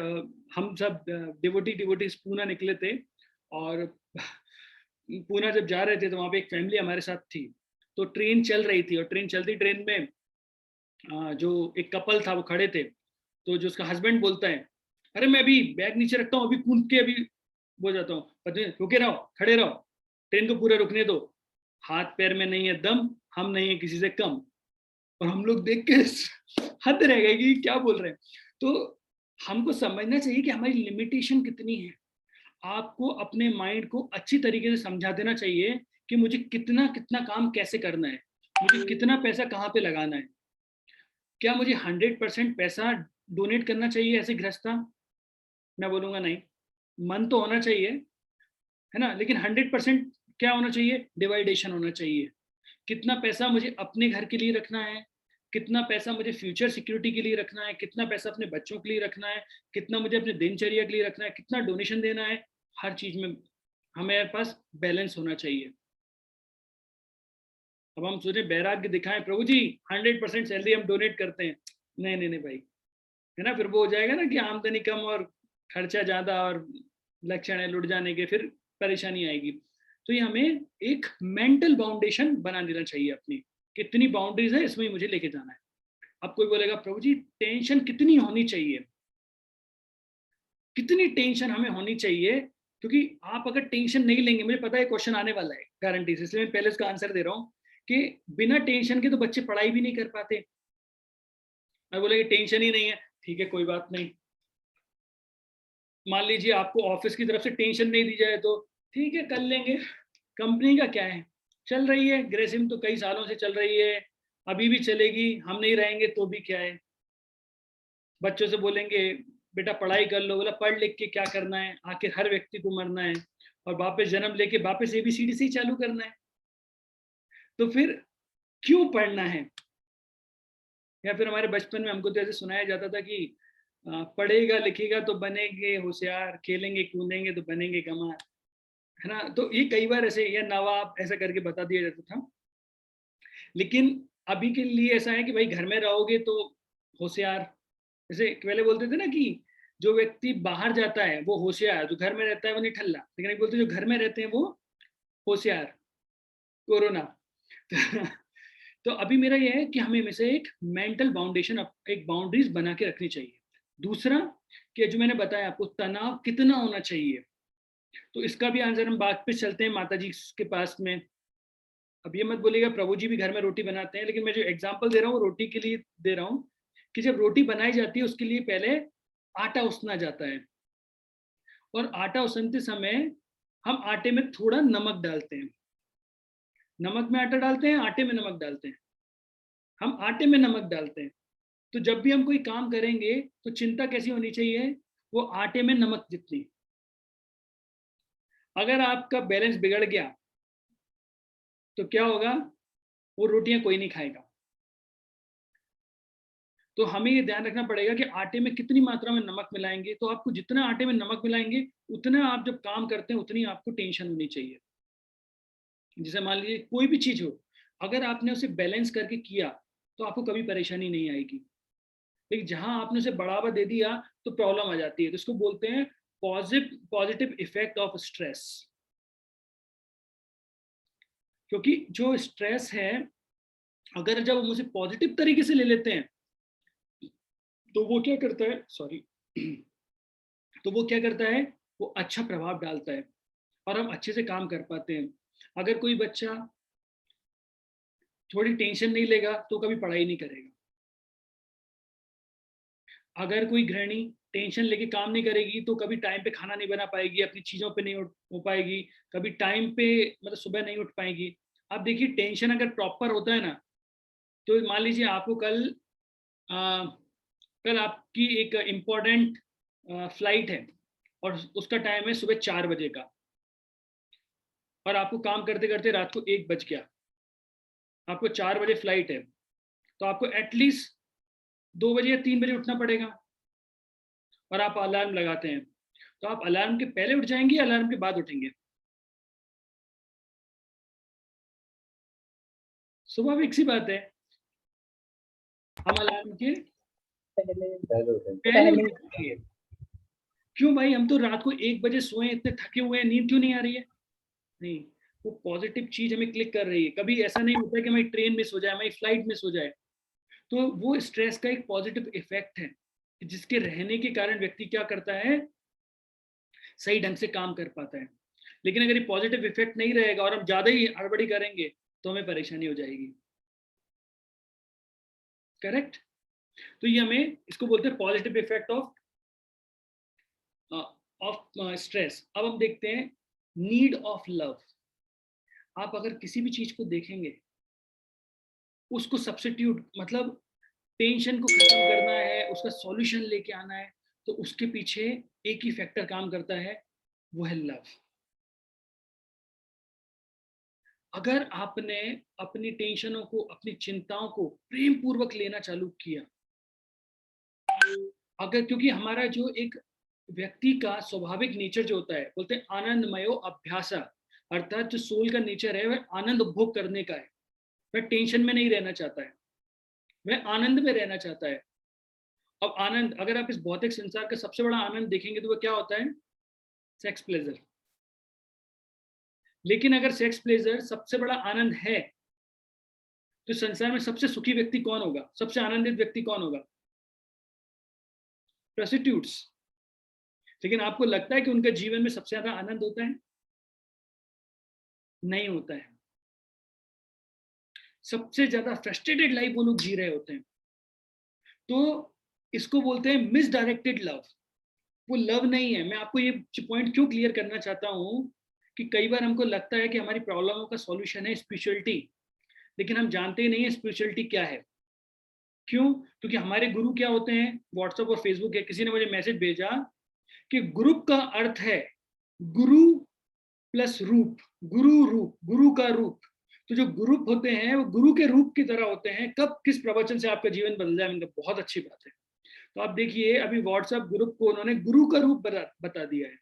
हम सब डिवोटीज पूना निकले थे, और पूना जब जा रहे थे तो वहाँ पे एक फैमिली हमारे साथ थी। तो ट्रेन चल रही थी, और ट्रेन चलती ट्रेन में जो एक कपल था वो खड़े थे। तो जो उसका हस्बैंड बोलता है, अरे मैं अभी बैग नीचे रखता हूँ, अभी कूद के अभी बोल जाता हूँ, पत्नी रुके रहो, खड़े रहो, ट्रेन को पूरा रुकने दो, हाथ पैर में नहीं है दम, हम नहीं है किसी से कम। और हम लोग देख के हद रह गए कि क्या बोल रहे हैं। तो हमको समझना चाहिए कि हमारी लिमिटेशन कितनी है। आपको अपने माइंड को अच्छी तरीके से समझा देना चाहिए कि मुझे कितना कितना काम कैसे करना है, मुझे कितना पैसा कहाँ पे लगाना है। क्या मुझे 100% पैसा डोनेट करना चाहिए ऐसे गृहस्था? मैं बोलूंगा नहीं। मन तो होना चाहिए, है ना, लेकिन 100% क्या होना चाहिए, डिवाइडेशन होना चाहिए। कितना पैसा मुझे अपने घर के लिए रखना है, कितना पैसा मुझे फ्यूचर सिक्योरिटी के लिए रखना है, कितना पैसा अपने बच्चों के लिए रखना है, कितना मुझे अपने दिनचर्या के लिए रखना है, कितना डोनेशन देना है। हर चीज में हमारे पास बैलेंस होना चाहिए। अब हम सोचे वैराग्य दिखाएं, प्रभु जी 100% सैलरी हम डोनेट करते हैं, नहीं नहीं नहीं भाई, है ना, फिर वो हो जाएगा ना कि आमदनी कम और खर्चा ज्यादा और लक्षण है लुट जाने के, फिर परेशानी आएगी। तो ये हमें एक मेंटल बाउंडेशन बना देना चाहिए अपनी, कितनी बाउंड्रीज है इसमें मुझे लेके जाना है। अब कोई बोलेगा प्रभु जी टेंशन कितनी होनी चाहिए, कितनी टेंशन हमें होनी चाहिए? क्योंकि आप अगर टेंशन नहीं लेंगे, मुझे पता है क्वेश्चन आने वाला है गारंटी से, इसलिए मैं पहले इसका आंसर दे रहा हूँ कि बिना टेंशन के तो बच्चे पढ़ाई भी नहीं कर पाते। मैं बोलेगा टेंशन ही नहीं है, ठीक है कोई बात नहीं। मान लीजिए आपको ऑफिस की तरफ से टेंशन नहीं दी जाए तो ठीक है कर लेंगे, कंपनी का क्या है, चल रही है, ग्रेसिम तो कई सालों से चल रही है, अभी भी चलेगी, हम नहीं रहेंगे तो भी क्या है। बच्चों से बोलेंगे बेटा पढ़ाई कर लो, बोला पढ़ लिख के क्या करना है, आखिर हर व्यक्ति को मरना है, और वापस जन्म लेके वापस ABCD से ही चालू करना है, तो फिर क्यों पढ़ना है? या फिर हमारे बचपन में हमको तो ऐसे सुनाया जाता था कि पढ़ेगा लिखेगा तो बनेंगे होशियार, खेलेंगे कूदेंगे तो बनेंगे कमार, है ना। तो ये कई बार ऐसे या नवाब ऐसा करके बता दिया जाता था। लेकिन अभी के लिए ऐसा है कि भाई घर में रहोगे तो होशियार, जैसे पहले बोलते थे ना कि जो व्यक्ति बाहर जाता है वो होशियार, जो घर में रहता है वो निठल्ला, लेकिन बोलते जो घर में रहते हैं वो होशियार। कोरोना तो अभी मेरा यह है कि हमें में से एक मेंटल बाउंडेशन, एक बाउंड्रीज बना के रखनी चाहिए। दूसरा कि जो मैंने बताया आपको, तनाव कितना होना चाहिए, तो इसका भी आंसर हम बात पे चलते हैं माता जी के पास में। अब ये मत बोलिएगा प्रभु जी भी घर में रोटी बनाते हैं, लेकिन मैं जो एग्जाम्पल दे रहा हूँ वो रोटी के लिए दे रहा हूँ कि जब रोटी बनाई जाती है उसके लिए पहले आटा उसना जाता है, और आटा उसनते समय हम आटे में थोड़ा नमक डालते हैं, नमक में आटा डालते हैं, आटे में नमक डालते हैं, हम आटे में नमक डालते हैं। तो जब भी हम कोई काम करेंगे तो चिंता कैसी होनी चाहिए, वो आटे में नमक जितनी। अगर आपका बैलेंस बिगड़ गया तो क्या होगा, वो रोटियां कोई नहीं खाएगा। तो हमें ये ध्यान रखना पड़ेगा कि आटे में कितनी मात्रा में नमक मिलाएंगे। तो आपको जितना आटे में नमक मिलाएंगे उतना आप जब काम करते हैं उतनी आपको टेंशन होनी चाहिए। जैसे मान लीजिए कोई भी चीज हो, अगर आपने उसे बैलेंस करके किया तो आपको कभी परेशानी नहीं आएगी। लेकिन जहां आपने उसे बढ़ावा दे दिया तो प्रॉब्लम आ जाती है। तो इसको बोलते हैं पॉजिटिव इफेक्ट ऑफ स्ट्रेस। क्योंकि जो स्ट्रेस है, अगर जब हम उसे पॉजिटिव तरीके से ले लेते हैं तो वो क्या करता है, सॉरी, तो वो क्या करता है, वो अच्छा प्रभाव डालता है और हम अच्छे से काम कर पाते हैं। अगर कोई बच्चा थोड़ी टेंशन नहीं लेगा तो कभी पढ़ाई नहीं करेगा। अगर कोई गृहिणी टेंशन लेके काम नहीं करेगी तो कभी टाइम पे खाना नहीं बना पाएगी, अपनी चीज़ों पे नहीं हो पाएगी, कभी टाइम पे मतलब सुबह नहीं उठ पाएगी। आप देखिए टेंशन अगर प्रॉपर होता है ना, तो मान लीजिए आपको कल आपकी एक इम्पोर्टेंट फ्लाइट है और उसका टाइम है सुबह 4 बजे का, और आपको काम करते करते रात को 1 बज गया, आपको 4 बजे फ्लाइट है, तो आपको एटलीस्ट 2 बजे या 3 बजे उठना पड़ेगा और आप अलार्म लगाते हैं। तो आप अलार्म के पहले उठ जाएंगे या अलार्म के बाद उठेंगे? स्वाभाविक सी बात है, हम अलार्म के पहले उठेंगे। क्यों भाई, हम तो रात को 1 बजे सोए, इतने थके हुए हैं, नींद क्यों नहीं आ रही है? नहीं, वो पॉजिटिव चीज हमें क्लिक कर रही है। कभी ऐसा नहीं होता है कि हमारी ट्रेन मिस हो जाए, हमारी फ्लाइट मिस हो जाए, तो वो स्ट्रेस का एक पॉजिटिव इफेक्ट है जिसके रहने के कारण व्यक्ति क्या करता है, सही ढंग से काम कर पाता है। लेकिन अगर ये पॉजिटिव इफेक्ट नहीं रहेगा और हम ज्यादा ही हड़बड़ी करेंगे तो हमें परेशानी हो जाएगी। करेक्ट? तो ये हमें इसको बोलते हैं पॉजिटिव इफेक्ट ऑफ स्ट्रेस। अब हम देखते हैं नीड ऑफ लव। आप अगर किसी भी चीज को देखेंगे, उसको सब्स्टिट्यूट मतलब टेंशन को खत्म करना है, उसका सॉल्यूशन लेके आना है, तो उसके पीछे एक ही फैक्टर काम करता है, वो है लव। अगर आपने अपनी टेंशनों को, अपनी चिंताओं को प्रेम पूर्वक लेना चालू किया, अगर, क्योंकि हमारा जो एक व्यक्ति का स्वाभाविक नेचर जो होता है, बोलते हैं आनंदमयो अभ्यासा, अर्थात जो सोल का नेचर है वह आनंद उपभोग करने का है। वह टेंशन में नहीं रहना चाहता है, वह आनंद में रहना चाहता है। अब आनंद, अगर आप इस भौतिक संसार का सबसे बड़ा आनंद देखेंगे तो वह क्या होता है? Sex pleasure. लेकिन अगर सेक्स प्लेजर सबसे बड़ा आनंद है, तो संसार में सबसे सुखी व्यक्ति कौन होगा, सबसे आनंदित व्यक्ति कौन होगा? प्रोस्टिट्यूट्स। लेकिन आपको लगता है कि उनका जीवन में सबसे ज्यादा आनंद होता है? नहीं होता है। सबसे ज्यादा फ्रस्ट्रेटेड लाइफ वो लोग जी रहे होते हैं। तो इसको बोलते हैं मिसडायरेक्टेड लव। वो लव नहीं है। मैं आपको ये पॉइंट क्यों क्लियर करना चाहता हूं कि कई बार हमको लगता है कि हमारी प्रॉब्लमों का सॉल्यूशन है स्पिरिचुअलिटी, लेकिन हम जानते ही नहीं है स्पिरिचुअलिटी क्या है। क्यों? क्योंकि हमारे गुरु क्या होते हैं? व्हाट्सएप और फेसबुक है, किसी ने मुझे मैसेज भेजा कि ग्रुप का अर्थ है गुरु प्लस रूप, गुरु रूप, गुरु का रूप। तो जो ग्रुप होते हैं वो गुरु के रूप की तरह होते हैं। कब किस प्रवचन से आपका जीवन बदल जाए, मतलब बहुत अच्छी बात है। तो आप देखिए अभी व्हाट्सएप ग्रुप को उन्होंने गुरु का रूप बता दिया है।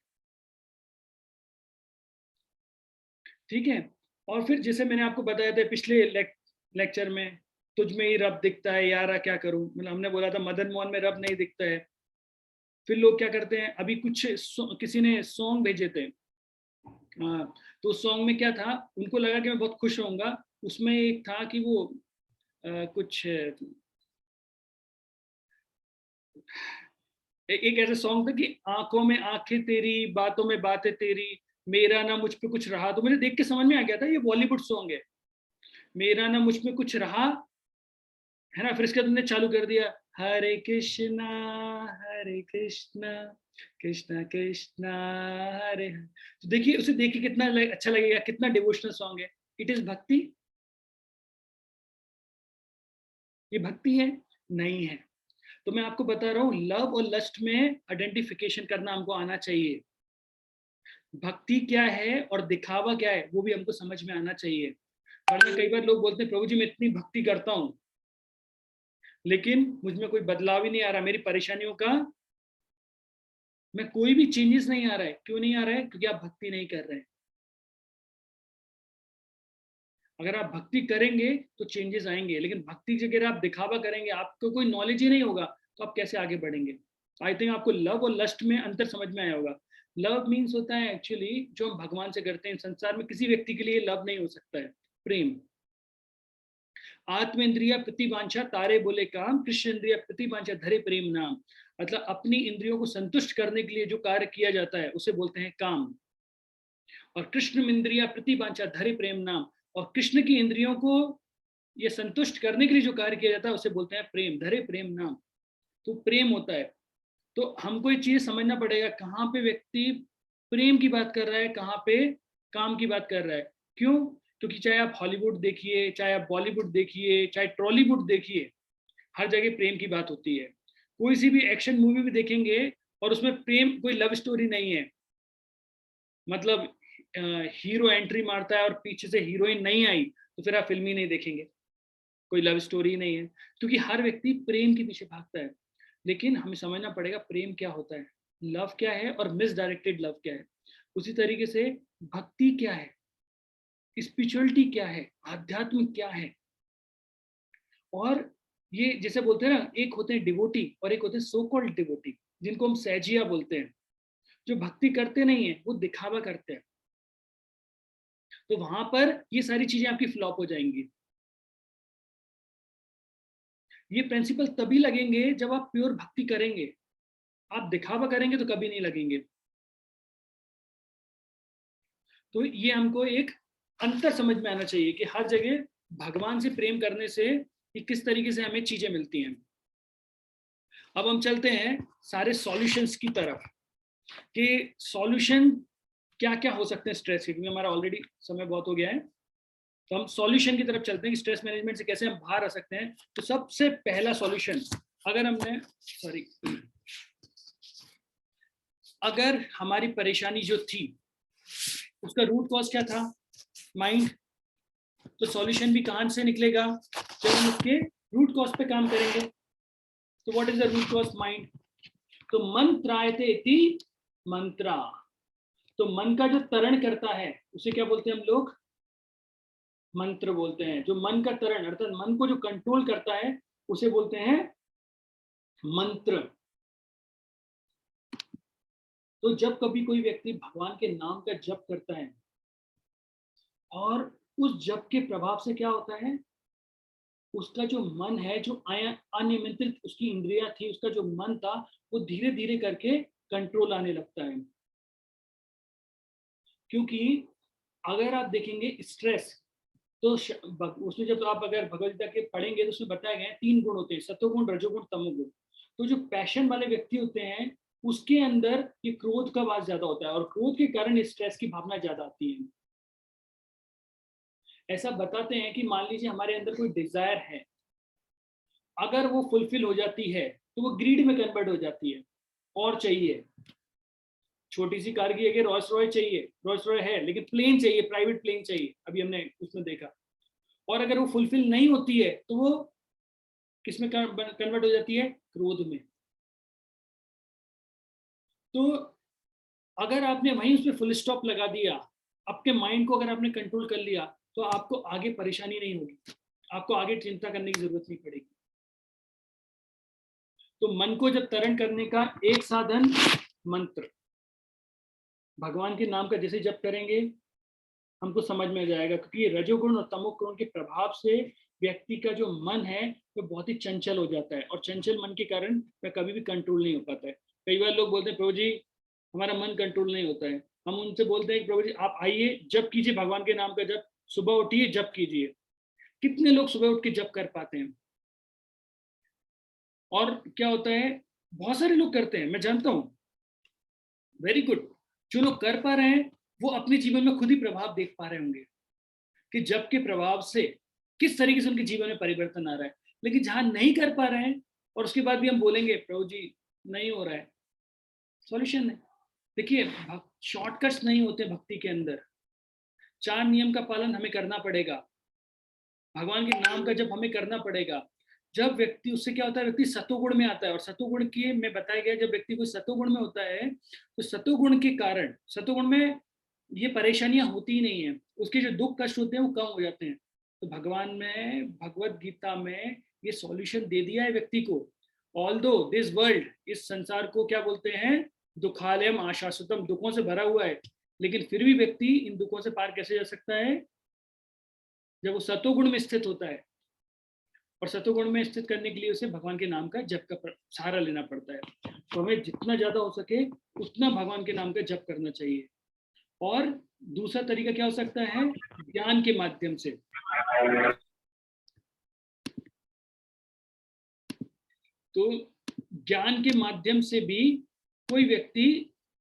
ठीक है। और फिर जैसे मैंने आपको बताया था पिछले लेक्चर में, तुझ में ही रब दिखता है यारा क्या करूं, मतलब हमने बोला था मदन मोहन में रब नहीं दिखता है। फिर लोग क्या करते हैं, अभी कुछ किसी ने सॉन्ग भेजे थे, तो सॉन्ग में क्या था, उनको लगा कि मैं बहुत खुश होऊंगा। उसमें एक था कि वो कुछ एक ऐसा सॉन्ग था कि आंखों में आंखें तेरी, बातों में बातें तेरी, मेरा ना मुझ पे कुछ रहा। तो मुझे देख के समझ में आ गया था ये बॉलीवुड सॉन्ग है, मेरा ना मुझ पे कुछ रहा, है ना। फिर इसके बाद तुमने चालू कर दिया हरे कृष्णा कृष्णा कृष्णा हरे हरे। तो देखिए उसे देखिए कितना अच्छा लगेगा, कितना डिवोशनल सॉन्ग है। इट इज भक्ति? ये भक्ति है? नहीं है। तो मैं आपको बता रहा हूँ लव और लस्ट में आइडेंटिफिकेशन करना हमको आना चाहिए। भक्ति क्या है और दिखावा क्या है वो भी हमको समझ में आना चाहिए। वरना कई बार लोग बोलते हैं प्रभु जी मैं इतनी भक्ति करता हूँ लेकिन मुझ में कोई बदलाव ही नहीं आ रहा, मेरी परेशानियों का मैं कोई भी चेंजेस नहीं आ रहा है। क्यों नहीं आ रहा है? क्योंकि आप भक्ति नहीं कर रहे हैं। अगर आप भक्ति करेंगे तो चेंजेस आएंगे, लेकिन भक्ति की जगह आप दिखावा करेंगे, आपको कोई नॉलेज ही नहीं होगा, तो आप कैसे आगे बढ़ेंगे? आई थिंक आपको लव और लस्ट में अंतर समझ में आया होगा। लव मीन्स होता है एक्चुअली जो हम भगवान से करते हैं। संसार में किसी व्यक्ति के लिए लव नहीं हो सकता है प्रेम। आत्मेंद्रिया प्रतिवांछा तारे बोले काम, कृष्ण इंद्रिया प्रतिवांछा धरे प्रेम नाम। मतलब अपनी इंद्रियों को संतुष्ट करने के लिए जो कार्य किया जाता है उसे बोलते हैं काम। और कृष्ण इंद्रिया प्रतिवांछा धरे प्रेम नाम, और कृष्ण की इंद्रियों को ये संतुष्ट करने के लिए जो कार्य किया जाता है उसे बोलते हैं प्रेम, धरे प्रेम नाम। तो प्रेम होता है। तो हमको ये चीज समझना पड़ेगा कहाँ पे व्यक्ति प्रेम की बात कर रहा है, कहाँ पे काम की बात कर रहा है। क्यों? क्योंकि चाहे आप हॉलीवुड देखिए, चाहे आप बॉलीवुड देखिए, चाहे ट्रॉलीवुड देखिए, हर जगह प्रेम की बात होती है। कोई सी भी एक्शन मूवी भी देखेंगे और उसमें प्रेम, कोई लव स्टोरी नहीं है, मतलब हीरो एंट्री मारता है और पीछे से हीरोइन नहीं आई, तो फिर आप फिल्म ही नहीं देखेंगे, कोई लव स्टोरी नहीं है। क्योंकि हर व्यक्ति प्रेम के पीछे भागता है। लेकिन हमें समझना पड़ेगा प्रेम क्या होता है, लव क्या है और मिसडायरेक्टेड लव क्या है। उसी तरीके से भक्ति क्या है, स्पिरिचुअलिटी क्या है, आध्यात्म क्या है। और ये जैसे बोलते हैं ना, एक होते हैं डिवोटी और एक होते हैं सो कॉल्ड डिवोटी, जिनको हम सैजिया बोलते हैं। जो भक्ति करते नहीं है वो दिखावा करते हैं। तो वहां पर ये सारी चीजें आपकी फ्लॉप हो जाएंगी। ये प्रिंसिपल तभी लगेंगे जब आप प्योर भक्ति करेंगे। आप दिखावा करेंगे तो कभी नहीं लगेंगे। तो ये हमको एक अंतर समझ में आना चाहिए कि हर जगह भगवान से प्रेम करने से कि किस तरीके से हमें चीजें मिलती हैं। अब हम चलते हैं सारे सॉल्यूशंस की तरफ कि सॉल्यूशन क्या क्या हो सकते हैं स्ट्रेस के, क्योंकि हमारा ऑलरेडी समय बहुत हो गया है। तो हम सॉल्यूशन की तरफ चलते हैं कि स्ट्रेस मैनेजमेंट से कैसे हम बाहर आ सकते हैं। तो सबसे पहला सॉल्यूशन, अगर हमारी परेशानी जो थी उसका रूट कॉज क्या था, माइंड, तो सॉल्यूशन भी कहां से निकलेगा, जब हम उसके रूट कॉज पे काम करेंगे। तो what is the root cause, mind. तो मन त्रायते इति मंत्रा, तो मन का जो तरण करता है उसे क्या बोलते हैं हम लोग, मंत्र बोलते हैं। जो मन का तरण अर्थात मन को जो कंट्रोल करता है उसे बोलते हैं मंत्र। तो जब कभी कोई व्यक्ति भगवान के नाम का जप करता है और उस जप के प्रभाव से क्या होता है, उसका जो मन है, जो अनियंत्रित उसकी इंद्रियां थी, उसका जो मन था, वो धीरे धीरे करके कंट्रोल आने लगता है। क्योंकि अगर आप देखेंगे स्ट्रेस, तो उसमें जब आप अगर भगवद गीता के पढ़ेंगे तो उसमें बताया गया 3 गुण होते हैं, सत्वगुण, रजोगुण, तमोगुण। तो जो पैशन वाले व्यक्ति होते हैं उसके अंदर ये क्रोध का वास ज्यादा होता है और क्रोध के कारण स्ट्रेस की भावना ज्यादा आती है। ऐसा बताते हैं कि मान लीजिए हमारे अंदर कोई डिजायर है, अगर वो फुलफिल हो जाती है तो वो ग्रीड में कन्वर्ट हो जाती है, और चाहिए। छोटी सी कार की अगर रॉयस रॉय चाहिए, रॉयस रॉय है लेकिन प्लेन चाहिए, प्राइवेट प्लेन चाहिए, अभी हमने उसमें देखा। और अगर वो फुलफिल नहीं होती है तो वो किसमें कन्वर्ट हो जाती है, क्रोध में। तो अगर आपने वहीं उस पर फुल स्टॉप लगा दिया, आपके माइंड को अगर आपने कंट्रोल कर लिया, तो आपको आगे परेशानी नहीं होगी, आपको आगे चिंता करने की जरूरत नहीं पड़ेगी। तो मन को जब तरण करने का एक साधन मंत्र, भगवान के नाम का जैसे जप करेंगे हमको समझ में आ जाएगा। क्योंकि रजोगुण और तमोगुण के प्रभाव से व्यक्ति का जो मन है वो बहुत ही चंचल हो जाता है, और चंचल मन के कारण वह कभी भी कंट्रोल नहीं हो पाता है। कई बार लोग बोलते हैं प्रभु जी हमारा मन कंट्रोल नहीं होता है। हम उनसे बोलते हैं प्रभु जी आप आइए जप कीजिए, भगवान के नाम का जप, सुबह उठिए जप कीजिए। कितने लोग सुबह उठ के जप कर पाते हैं? और क्या होता है, बहुत सारे लोग करते हैं, मैं जानता हूँ, वेरी गुड। जो लोग कर पा रहे हैं वो अपने जीवन में खुद ही प्रभाव देख पा रहे होंगे कि जप के प्रभाव से किस तरीके से उनके जीवन में परिवर्तन आ रहा है। लेकिन जहां नहीं कर पा रहे हैं और उसके बाद भी हम बोलेंगे प्रभु जी नहीं हो रहा है, सॉल्यूशन है। देखिए शॉर्टकट्स नहीं होते भक्ति के अंदर। 4 नियम का पालन हमें करना पड़ेगा, भगवान के नाम का जब हमें करना पड़ेगा। जब व्यक्ति, उससे क्या होता है, व्यक्ति सतोगुण में आता है। और सतोगुण की में बताया गया जब व्यक्ति को सतोगुण में होता है तो सतोगुण के कारण, सतोगुण में ये परेशानियां होती ही नहीं है, उसके जो दुख कष्ट होते हैं वो कम हो जाते हैं। तो भगवान में, भगवत गीता में ये सॉल्यूशन दे दिया है व्यक्ति को। ऑल्दो दिस वर्ल्ड, इस संसार को क्या बोलते हैं, दुखालयम आशाश्वतम, दुखों से भरा हुआ है, लेकिन फिर भी व्यक्ति इन दुखों से पार कैसे जा सकता है, जब वो सतोगुण में स्थित होता है। और सत्वगुण में स्थित करने के लिए उसे भगवान के नाम का जप का सहारा लेना पड़ता है। तो हमें जितना ज्यादा हो सके उतना भगवान के नाम का जप करना चाहिए। और दूसरा तरीका क्या हो सकता है, ज्ञान के माध्यम से। तो ज्ञान के माध्यम से भी कोई व्यक्ति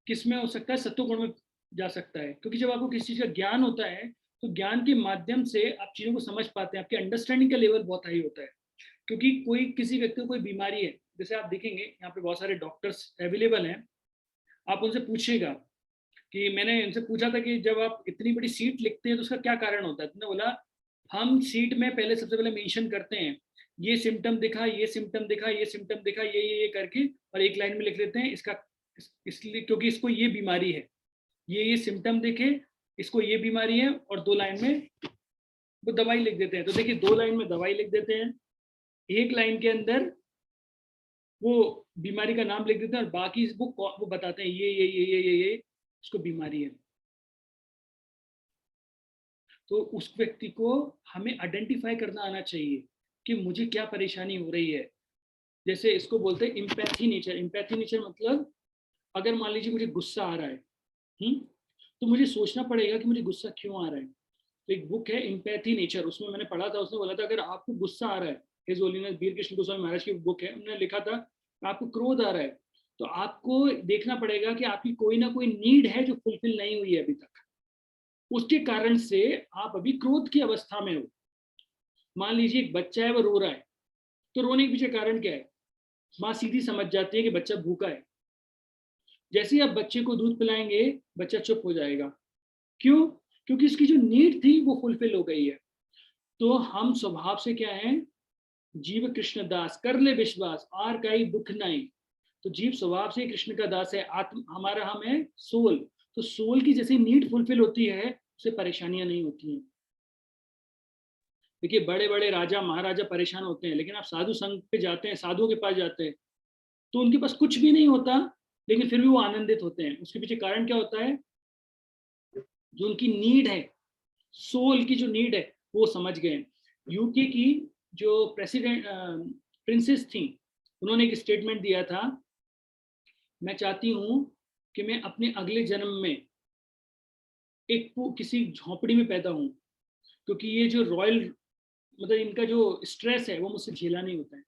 किस में हो सकता है, सत्वगुण में जा सकता है। क्योंकि जब आपको किसी चीज का ज्ञान होता है तो ज्ञान के माध्यम से आप चीजों को समझ पाते हैं, आपके अंडरस्टैंडिंग का लेवल बहुत हाई होता है। क्योंकि कोई किसी व्यक्ति को कोई बीमारी है, जैसे आप देखेंगे यहाँ पे बहुत सारे डॉक्टर्स अवेलेबल हैं, आप उनसे पूछिएगा कि मैंने इनसे पूछा था कि जब आप इतनी बड़ी सीट लिखते हैं तो उसका क्या कारण होता है। तुमने बोला हम सीट में पहले सबसे पहले मेंशन करते हैं ये सिम्टम दिखा, ये सिम्टम दिखा, ये सिम्टम दिखा, ये करके, और एक लाइन में लिख देते हैं इसका इसलिए क्योंकि इसको ये बीमारी है, ये सिम्टम देखे, इसको ये बीमारी है, और 2 लाइन में वो दवाई लिख देते हैं। तो देखिए 2 लाइन में दवाई लिख देते हैं, 1 लाइन के अंदर वो बीमारी का नाम लिख देते हैं, और बाकी वो बताते हैं ये उसको बीमारी है। तो उस व्यक्ति को हमें आइडेंटिफाई करना आना चाहिए कि मुझे क्या परेशानी हो रही है। जैसे इसको बोलते हैं इम्पैथी नेचर। इम्पैथी नेचर मतलब अगर मान लीजिए मुझे गुस्सा आ रहा है, तो मुझे सोचना पड़ेगा कि मुझे गुस्सा क्यों आ रहा है। तो एक बुक है इम्पैथी नेचर, उसमें मैंने पढ़ा था, उसने बोला था अगर आपको गुस्सा आ रहा है, हिज होलीनेस वीर कृष्ण गोस्वामी महाराज की बुक है, उन्होंने लिखा था आपको क्रोध आ रहा है, तो आपको देखना पड़ेगा कि आपकी कोई ना कोई नीड है जो फुलफिल नहीं हुई है अभी तक, उसके कारण से आप अभी क्रोध की अवस्था में हो। मान लीजिए एक बच्चा है, वो रो रहा है, तो रोने के पीछे कारण क्या है, माँ सीधी समझ जाती है कि बच्चा भूखा है। जैसे ही आप बच्चे को दूध पिलाएंगे बच्चा चुप हो जाएगा। क्यों? क्योंकि उसकी जो नीड थी वो फुलफिल हो गई है। तो हम स्वभाव से क्या है, जीव कृष्ण दास, कर ले विश्वास आर काई दुख नहीं। तो जीव स्वभाव से कृष्ण का दास है, आत्म हमारा हम है सोल। तो सोल की जैसे नीड फुलफिल होती है उससे परेशानियां नहीं होती हैं। देखिए बड़े बड़े राजा महाराजा परेशान होते हैं, लेकिन आप साधु संघ पे जाते हैं, साधुओं के पास जाते हैं, तो उनके पास कुछ भी नहीं होता, लेकिन फिर भी वो आनंदित होते हैं। उसके पीछे कारण क्या होता है, जो उनकी नीड है, सोल की जो नीड है वो समझ गए। यूके की जो प्रेसिडेंट प्रिंसेस थी, उन्होंने एक स्टेटमेंट दिया था, मैं चाहती हूँ कि मैं अपने अगले जन्म में एक किसी झोपड़ी में पैदा हूँ, क्योंकि ये जो रॉयल मतलब इनका जो स्ट्रेस है वो मुझसे झेला नहीं होता है।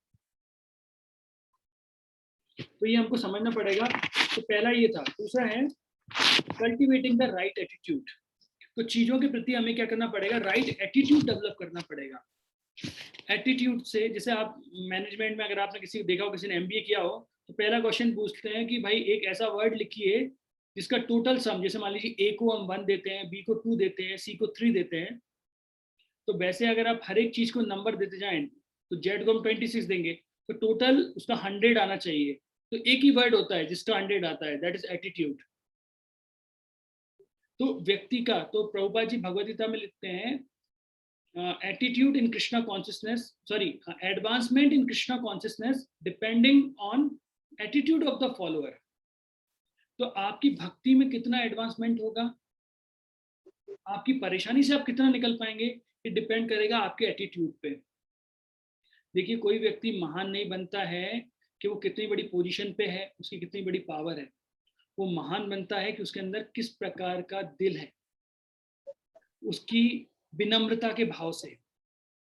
तो ये हमको समझना पड़ेगा। तो पहला ये था। दूसरा है कल्टिवेटिंग द राइट एटीट्यूड। तो चीजों के प्रति हमें क्या करना पड़ेगा, राइट एटीट्यूड डेवलप करना पड़ेगा। एटीट्यूड से, जैसे आप मैनेजमेंट में अगर आपने किसी को देखा हो, किसी ने MBA किया हो, तो पहला क्वेश्चन पूछते हैं कि भाई एक ऐसा वर्ड लिखिए जिसका टोटल सम, जैसे मान लीजिए A को हम 1 देते हैं, B को 2 देते हैं, C को 3 देते हैं, तो वैसे अगर आप हर एक चीज को नंबर देते जाएं तो Z को हम 26 देंगे, तो टोटल उसका 100 आना चाहिए। तो एक ही वर्ड होता है जिसका 100 आता है, दैट इज एटीट्यूड। तो व्यक्ति का, तो प्रभुपाद जी भगवद गीता में लिखते हैं attitude in Krishna consciousness, sorry advancement in Krishna consciousness depending on attitude of the follower. तो आपकी भक्ति में कितना एडवांसमेंट होगा, आपकी परेशानी से आप कितना निकल पाएंगे, ये डिपेंड करेगा आपके एटीट्यूड पे। देखिए कोई व्यक्ति महान नहीं बनता है कि वो कितनी बड़ी पोजीशन पे है, उसकी कितनी बड़ी पावर है। वो महान बनता है कि उसके अंदर किस प्रकार का दिल है, उसकी विनम्रता के भाव से,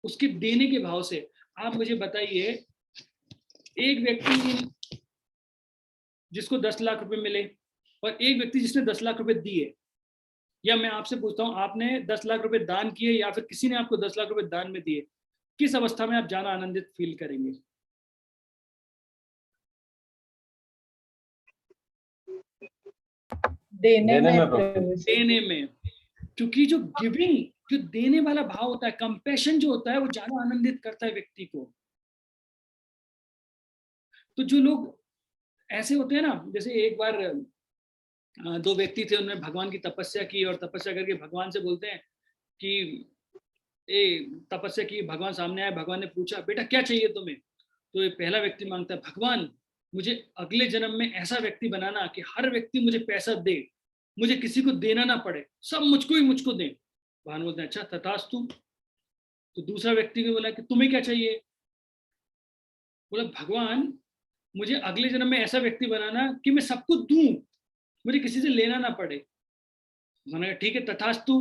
उसके देने के भाव से। आप मुझे बताइए, एक व्यक्ति जिसको 10 लाख रुपए मिले और एक व्यक्ति जिसने 10 लाख रुपए दिए, या मैं आपसे पूछता हूं आपने 10 लाख रुपए दान किए या फिर किसी ने आपको 10 लाख रुपए दान में दिए, किस अवस्था में आप ज्यादा आनंदित फील करेंगे? देने में। क्योंकि जो गिविंग, जो देने वाला भाव होता है, कंपैशन जो होता है, वो ज्यादा आनंदित करता है व्यक्ति को। तो जो लोग ऐसे होते हैं ना, जैसे एक बार 2 व्यक्ति थे, उन्होंने भगवान की तपस्या की और तपस्या करके भगवान से बोलते हैं कि तपस्या की, भगवान सामने आए, भगवान ने पूछा बेटा क्या चाहिए तुम्हें? तो ये पहला व्यक्ति मांगता है, भगवान मुझे अगले जन्म में ऐसा व्यक्ति बनाना कि हर व्यक्ति मुझे पैसा दे, मुझे किसी को देना ना पड़े, सब मुझको दे। भगवान बोलते हैं अच्छा तथास्तु। तो दूसरा व्यक्ति को बोला कि तुम्हें क्या चाहिए? बोला भगवान मुझे अगले जन्म में ऐसा व्यक्ति बनाना कि मैं सबको दूं, मुझे किसी से लेना ना पड़े। मैंने कहा ठीक है तथास्तु।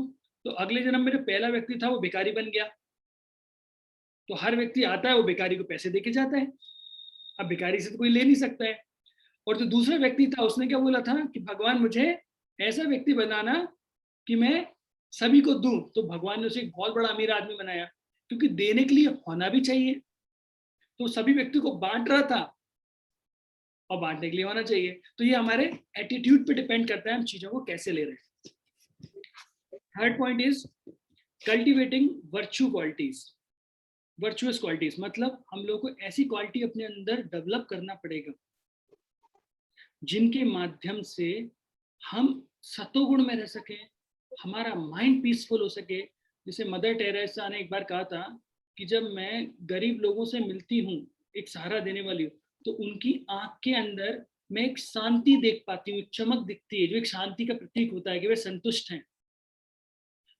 तो अगले जन्म में जो पहला व्यक्ति था वो भिखारी बन गया। तो हर व्यक्ति आता है, वो भिखारी को पैसे देके जाता है। अब भिखारी से तो कोई ले नहीं सकता है। और जो दूसरा व्यक्ति था उसने क्या बोला था कि भगवान मुझे ऐसा व्यक्ति बनाना कि मैं सभी को दूं। तो भगवान ने उसे एक बहुत बड़ा अमीर आदमी बनाया, क्योंकि देने के लिए होना भी चाहिए। तो सभी व्यक्ति को बांट रहा था और बांटने के लिए होना चाहिए। तो ये हमारे एटीट्यूड पे डिपेंड करता है हम चीजों को कैसे ले रहे हैं। Third point is cultivating virtue qualities. Virtuous qualities मतलब हम लोग को ऐसी क्वालिटी अपने अंदर डेवलप करना पड़ेगा जिनके माध्यम से हम सतोगुण में रह सकें, हमारा माइंड पीसफुल हो सके। जैसे मदर टेरेसा ने एक बार कहा था कि जब मैं गरीब लोगों से मिलती हूँ, एक सहारा देने वाली हूँ, तो उनकी आंख के अंदर मैं एक शांति देख पाती हूँ, एक चमक दिखती है जो एक शांति का प्रतीक होता है कि वे संतुष्ट हैं।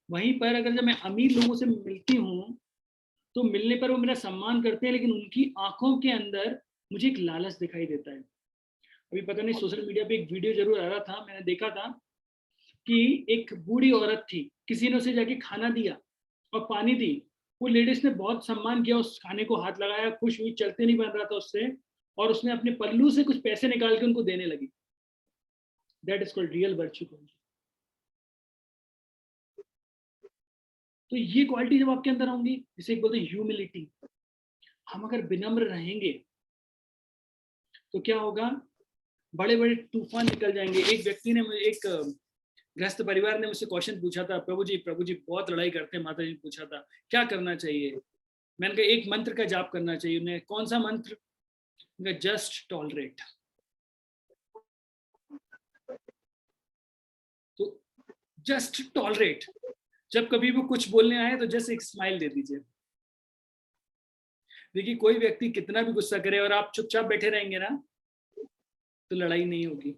वहीं पर अगर जब मैं अमीर लोगों से मिलती हूँ तो मिलने पर वो मेरा सम्मान करते हैं, लेकिन उनकी आंखों के अंदर मुझे एक लालच दिखाई देता है। अभी पता नहीं सोशल मीडिया पे एक वीडियो जरूर आ रहा था, मैंने देखा था कि एक बूढ़ी औरत थी, किसी ने उसे जाके खाना दिया और पानी दी। वो लेडीज ने बहुत सम्मान किया, उस खाने को हाथ लगाया, खुश हुई, चलते नहीं बन रहा था उससे, और उसने अपने पल्लू से कुछ पैसे निकाल के उनको देने लगी। That is called real virtue. तो ये क्वालिटी जब आपके अंदर होंगी, जिसे बोलते हैं ह्यूमिलिटी, हम अगर विनम्र रहेंगे तो क्या होगा, बड़े बड़े तूफान निकल जाएंगे। एक व्यक्ति ने मुझे, एक गृहस्थ परिवार ने मुझसे क्वेश्चन पूछा था, प्रभु जी बहुत लड़ाई करते हैं, माता जी ने पूछा था क्या करना चाहिए। मैंने कहा एक मंत्र का जाप करना चाहिए। उन्हें कौन सा मंत्र? Just tolerate. तो जस्ट टॉलरेट, जब कभी वो कुछ बोलने आए तो जस्ट एक स्माइल दे दीजिए। देखिए कोई व्यक्ति कितना भी गुस्सा करे और आप चुपचाप बैठे रहेंगे ना, तो लड़ाई नहीं होगी,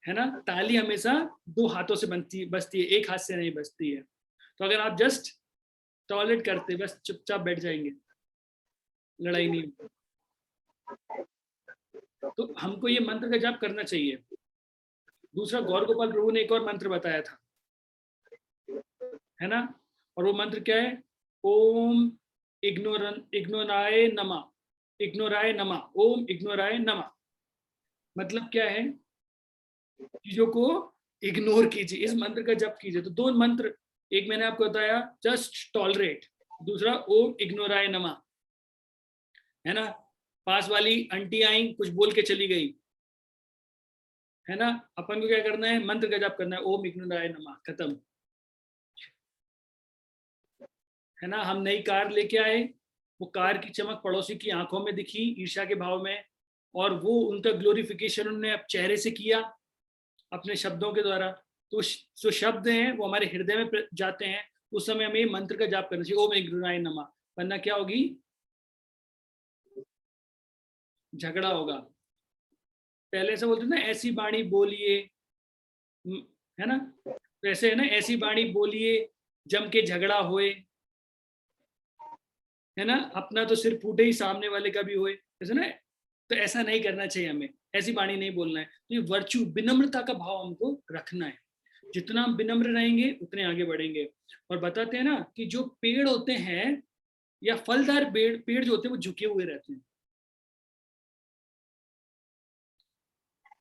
है ना। ताली हमेशा दो हाथों से बजती है, एक हाथ से नहीं बजती है। तो अगर आप जस्ट टॉलरेट करते, बस चुपचाप बैठ जाएंगे, लड़ाई नहीं होगी। तो हमको ये मंत्र का जाप करना चाहिए। दूसरा, गौर गोपाल प्रभु ने एक और मंत्र बताया था, है ना, और वो मंत्र क्या है? ओम इग्नोराय नमः, इग्नोराय नमः, ओम इग्नोराय नमः। मतलब क्या है? चीजों को इग्नोर कीजिए, इस मंत्र का जप कीजिए। तो दो मंत्र, एक मैंने आपको बताया जस्ट टॉलरेट, दूसरा ओम इग्नोराय नमः, है ना। पास वाली आंटी आई, कुछ बोल के चली गई, है ना, अपन को क्या करना है? मंत्र का जप करना है, ओम इग्नोराय नमः, खत्म, है ना। हम नई कार लेके आए, वो कार की चमक पड़ोसी की आंखों में दिखी ईर्ष्या के भाव में, और वो उनका ग्लोरिफिकेशन उन्होंने अब चेहरे से किया अपने शब्दों के द्वारा। तो जो शब्द हैं वो हमारे हृदय में जाते हैं, उस समय हमें मंत्र का जाप करना चाहिए, ओम इग्नोराय नमः। वरना क्या होगी? झगड़ा होगा। पहले से बोलते ना, ऐसी बाणी बोलिए, है ना, वैसे है ना, ऐसी बाणी बोलिए जम के झगड़ा होए, है ना, अपना तो सिर फूटे ही सामने वाले का भी होए, ऐसे ना। तो ऐसा नहीं करना चाहिए, हमें ऐसी बाणी नहीं बोलना है। तो ये वर्च्यू, विनम्रता का भाव हमको रखना है। जितना हम विनम्र रहेंगे उतने आगे बढ़ेंगे। और बताते हैं ना कि जो पेड़ होते हैं या फलदार पेड़ जो होते हैं वो झुके हुए रहते हैं।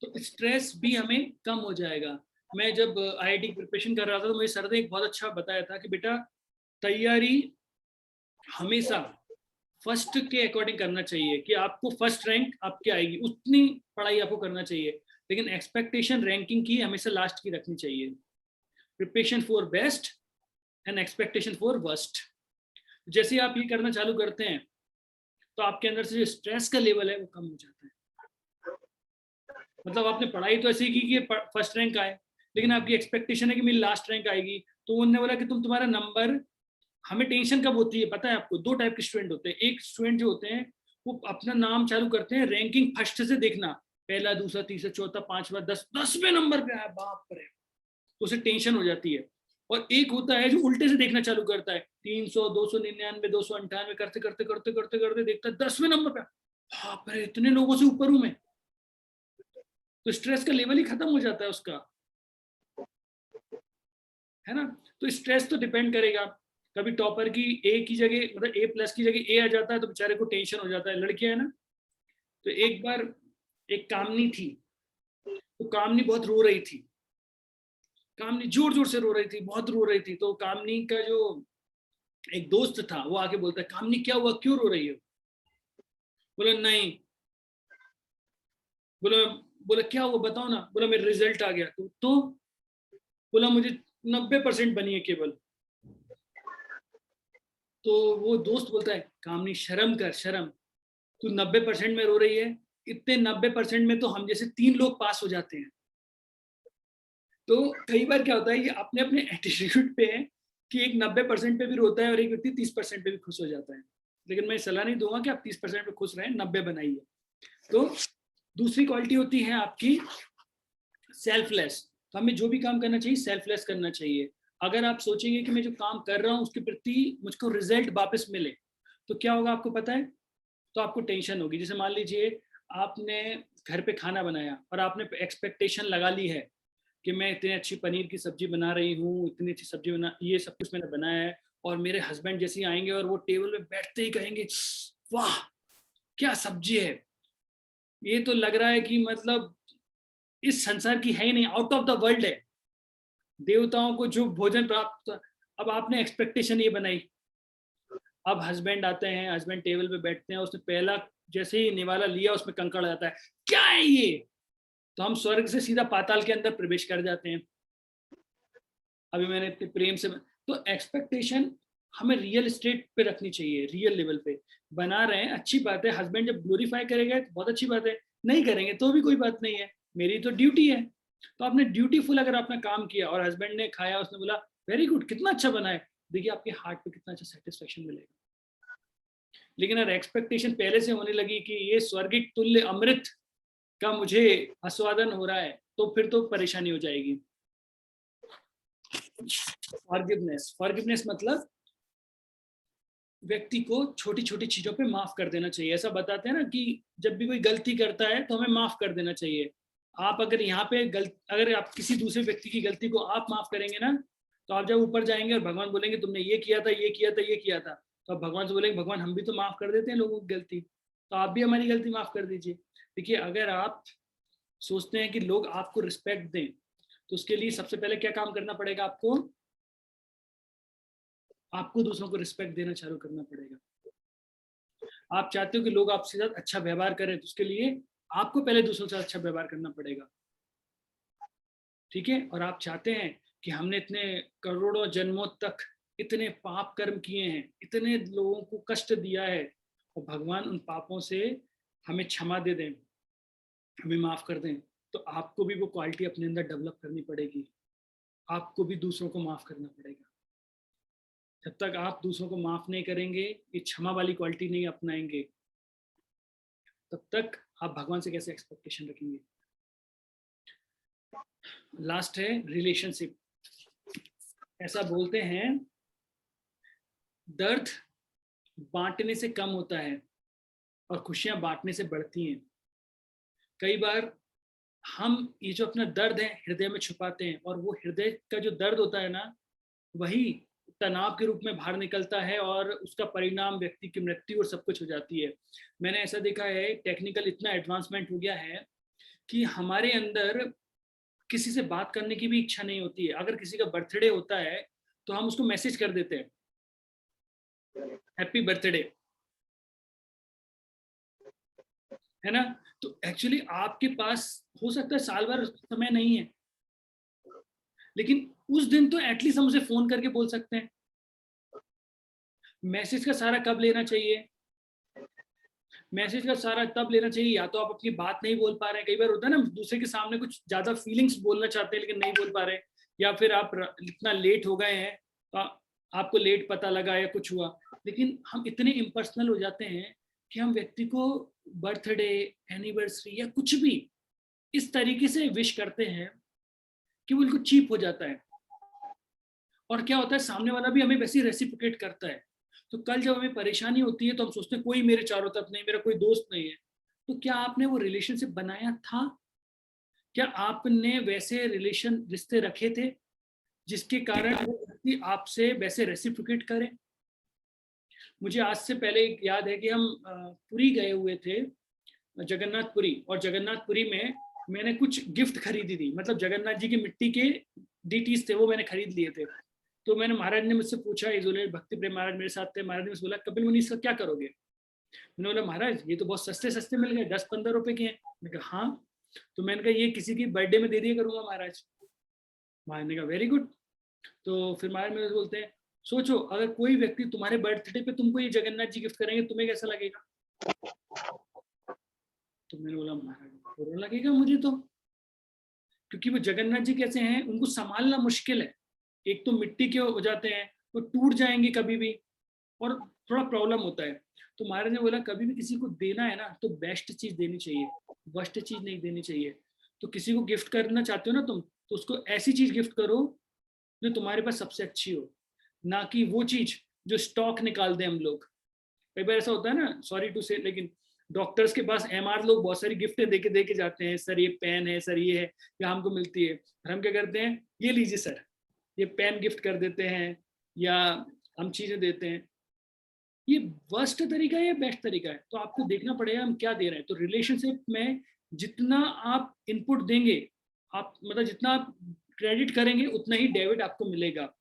तो स्ट्रेस भी हमें कम हो जाएगा। मैं जब आईआईटी प्रिपरेशन कर रहा था तो मुझे सर ने एक बहुत अच्छा बताया था कि बेटा तैयारी हमेशा फर्स्ट के अकॉर्डिंग करना चाहिए, कि आपको फर्स्ट रैंक आपकी आएगी, उतनी पढ़ाई आपको करना चाहिए, लेकिन एक्सपेक्टेशन रैंकिंग की हमेशा लास्ट की रखनी चाहिए। Preparation for best and expectation for worst. जैसे आप ये करना चालू करते हैं तो आपके अंदर से जो स्ट्रेस का लेवल है वो कम हो जाता है। मतलब आपने पढ़ाई तो ऐसी की कि फर्स्ट रैंक आए, लेकिन आपकी एक्सपेक्टेशन है कि मेरी लास्ट रैंक आएगी। तो उन्होंने बोला कि तुम्हारा नंबर, हमें टेंशन कब होती है पता है आपको? दो टाइप के स्टूडेंट होते हैं। एक स्टूडेंट जो होते हैं वो अपना नाम चालू करते हैं रैंकिंग फर्स्ट से देखना, पहला, दूसरा, तीसरा, चौथा, पांचवा, 10वें नंबर पे आया, बाप रे, तो उसे टेंशन हो जाती है। और एक होता है जो उल्टे से देखना चालू करता है, 300, 299, 298 करते करते करते करते करते देखता है 10वें नंबर पे, हाँ पर इतने लोगों से ऊपर हूं मैं, तो स्ट्रेस का लेवल ही खत्म हो जाता है उसका, है ना। तो स्ट्रेस तो डिपेंड करेगा, कभी टॉपर की ए की जगह मतलब A+ की जगह A आ जाता है तो बेचारे को टेंशन हो जाता है, लड़कियां है ना। तो एक बार एक कामनी थी, तो कामनी बहुत रो रही थी, कामनी जोर जोर से रो रही थी, बहुत रो रही थी। तो कामनी का जो एक दोस्त था वो आके बोलता है, कामनी क्या हुआ, क्यों रो रही हो? बोला नहीं, बोला बोला क्या हुआ बताओ ना, बोला मेरा रिजल्ट आ गया। तो बोला मुझे 90% बनी है केवल। तो वो दोस्त बोलता है, कामनी शर्म कर, शर्म, तू 90% में रो रही है, इतने 90% में तो हम जैसे 3 लोग पास हो जाते हैं। तो कई बार क्या होता है, ये अपने अपने एटीट्यूड पे है कि एक 90% पे भी रोता है और एक व्यक्ति 30% पे भी खुश हो जाता है। लेकिन मैं सलाह नहीं दूंगा कि आप 30% पे खुश रहें, 90 बनाइए। तो दूसरी क्वालिटी होती है आपकी सेल्फलेस। तो हमें जो भी काम करना चाहिए सेल्फलेस करना चाहिए। अगर आप सोचेंगे कि मैं जो काम कर रहा हूँ उसके प्रति मुझको रिजल्ट वापस मिले, तो क्या होगा आपको पता है? तो आपको टेंशन होगी। जैसे मान लीजिए आपने घर पे खाना बनाया और आपने एक्सपेक्टेशन लगा ली है कि मैं इतनी अच्छी पनीर की सब्जी बना रही हूँ, इतनी अच्छी सब्जी बना, ये सब कुछ मैंने बनाया है, और मेरे हस्बैंड जैसे ही आएंगे और वो टेबल पे बैठते ही कहेंगे, वाह क्या सब्जी है, ये तो लग रहा है कि मतलब इस संसार की है ही नहीं, आउट ऑफ द वर्ल्ड है, देवताओं को जो भोजन प्राप्त। अब आपने एक्सपेक्टेशन ये बनाई, अब हस्बैंड आते हैं, हस्बैंड टेबल पे बैठते हैं, उसने पहला जैसे ही निवाला लिया उसमें कंकड़ आ जाता है, क्या है ये? तो हम स्वर्ग से सीधा पाताल के अंदर प्रवेश कर जाते हैं। अभी मैंने इतने प्रेम से, तो एक्सपेक्टेशन हमें रियल स्टेट पे रखनी चाहिए, रियल लेवल पे बना रहे हैं, अच्छी बात है। हस्बैंड जब ग्लोरीफाई करेगा तो बहुत अच्छी बात है, नहीं करेंगे तो भी कोई बात नहीं है, मेरी तो ड्यूटी है। तो आपने ड्यूटीफुल अगर आपने काम किया और हस्बैंड ने खाया, उसने बोला वेरी गुड, कितना अच्छा बना है, देखिए आपके हार्ट पे कितना अच्छा सेटिस्फेक्शन मिलेगा। लेकिन अगर एक्सपेक्टेशन पहले से होने लगी कि ये स्वर्गिक तुल्य अमृत का मुझे आस्वादन हो रहा है, तो फिर तो परेशानी हो जाएगी। फॉरगिवनेस मतलब व्यक्ति को छोटी छोटी चीजों पे माफ कर देना चाहिए। ऐसा बताते हैं ना कि जब भी कोई गलती करता है तो हमें माफ कर देना चाहिए। आप अगर यहाँ पे अगर आप किसी दूसरे व्यक्ति की गलती को आप माफ करेंगे ना, तो आप जब ऊपर जाएंगे और भगवान बोलेंगे तुमने ये किया था, ये किया था, ये किया था, तो आप भगवान से बोलेंगे भगवान हम भी तो माफ कर देते हैं लोगों की गलती, तो आप भी हमारी गलती माफ कर दीजिए। देखिए अगर आप सोचते हैं कि लोग आपको रिस्पेक्ट दें, तो उसके लिए सबसे पहले क्या काम करना पड़ेगा आपको दूसरों को रिस्पेक्ट देना चालू करना पड़ेगा। आप चाहते हो कि लोग आपसे साथ अच्छा व्यवहार करें, तो उसके लिए आपको पहले दूसरों से अच्छा व्यवहार करना पड़ेगा, ठीक है। और आप चाहते हैं कि हमने इतने करोड़ों जन्मों तक इतने पाप कर्म किए हैं, इतने लोगों को कष्ट दिया है, और भगवान उन पापों से हमें क्षमा दे दें, हमें माफ कर दें, तो आपको भी वो क्वालिटी अपने अंदर डेवलप करनी पड़ेगी। आपको भी दूसरों को माफ करना पड़ेगा। जब तक आप दूसरों को माफ नहीं करेंगे, ये क्षमा वाली क्वालिटी नहीं अपनाएंगे, तब तक आप भगवान से कैसे एक्सपेक्टेशन रखेंगे। लास्ट है रिलेशनशिप। ऐसा बोलते हैं दर्द बांटने से कम होता है और खुशियां बांटने से बढ़ती हैं। कई बार हम ये जो अपना दर्द है हृदय में छुपाते हैं, और वो हृदय का जो दर्द होता है ना, वही तनाव के रूप में बाहर निकलता है, और उसका परिणाम व्यक्ति की मृत्यु और सब कुछ हो जाती है। मैंने ऐसा देखा है, टेक्निकल इतना एडवांसमेंट हो गया है कि हमारे अंदर किसी से बात करने की भी इच्छा नहीं होती है। अगर किसी का बर्थडे होता है तो हम उसको मैसेज कर देते हैं हैप्पी बर्थडे, है ना। तो एक्चुअली आपके पास हो सकता है साल भर समय नहीं है, लेकिन उस दिन तो एटलीस्ट हम उसे फोन करके बोल सकते हैं। मैसेज का सारा कब लेना चाहिए? मैसेज का सारा तब लेना चाहिए या तो आप अपनी बात नहीं बोल पा रहे हैं, कई बार होता है ना दूसरे के सामने कुछ ज्यादा फीलिंग्स बोलना चाहते हैं लेकिन नहीं बोल पा रहे, या फिर आप इतना लेट हो गए हैं तो आपको लेट पता लगा या कुछ हुआ, लेकिन हम इतने इम्पर्सनल हो जाते हैं कि हम व्यक्ति को बर्थडे, एनिवर्सरी या कुछ भी इस तरीके से विश करते हैं कि वो बिल्कुल चीप हो जाता है। और क्या होता है, सामने वाला भी हमें वैसे ही रेसिप्रोकेट करता है। तो कल जब हमें परेशानी होती है तो हम सोचते हैं कोई मेरे चारों तरफ नहीं, मेरा कोई दोस्त नहीं है। तो क्या आपने वो रिलेशनशिप बनाया था? क्या आपने वैसे रिश्ते रखे थे जिसके कारण वो व्यक्ति आपसे वैसे रेसिप्रोकेट करे? मुझे आज से पहले एक याद है कि हम पुरी गए हुए थे, जगन्नाथपुरी, और जगन्नाथपुरी में मैंने कुछ गिफ्ट खरीदी थी, मतलब जगन्नाथ जी की मिट्टी के डीटीज थे, वो मैंने खरीद लिए थे। तो मैंने, महाराज ने मुझसे पूछा, इजोले भक्ति प्रेम महाराज मेरे साथ थे, महाराज ने मुझसे बोला कपिल मुनि इसका क्या करोगे? मैंने बोला महाराज ये तो बहुत सस्ते सस्ते मिल गए, 10-15 रुपए के हैं। मैंने कहा हाँ। तो मैंने कहा ये किसी की बर्थडे में दे दिया करूंगा महाराज। महाराज ने कहा वेरी गुड। तो फिर महाराज मेरे बोलते हैं सोचो अगर कोई व्यक्ति तुम्हारे बर्थडे पे तुमको ये जगन्नाथ जी गिफ्ट करेंगे, तुम्हें कैसा लगेगा? तो मैंने बोला महाराज बुरा लगेगा मुझे तो, क्योंकि वो जगन्नाथ जी कैसे हैं, उनको संभालना मुश्किल है। एक तो मिट्टी के हो जाते हैं, वो टूट जाएंगे कभी भी, और थोड़ा प्रॉब्लम होता है। तो महाराज ने बोला कभी भी किसी को देना है ना तो बेस्ट चीज देनी चाहिए, वर्स्ट चीज नहीं देनी चाहिए। तो किसी को गिफ्ट करना चाहते हो ना तुम, तो उसको ऐसी चीज गिफ्ट करो जो तुम्हारे पास सबसे अच्छी हो, ना कि वो चीज जो स्टॉक निकाल दें हम लोग। कई बार ऐसा होता है ना, सॉरी टू से, लेकिन डॉक्टर्स के पास एमआर लोग बहुत सारी गिफ्टें देके जाते हैं, सर ये पेन है, सर ये है, या हमको मिलती है। और हम क्या करते हैं, ये लीजिए सर, ये पेन गिफ्ट कर देते हैं, या हम चीजें देते हैं। ये वर्स्ट तरीका है या बेस्ट तरीका है? तो आपको देखना पड़ेगा हम क्या दे रहे हैं। तो रिलेशनशिप में जितना आप इनपुट देंगे, आप मतलब जितना आप क्रेडिट करेंगे, उतना ही डेबिट आपको मिलेगा।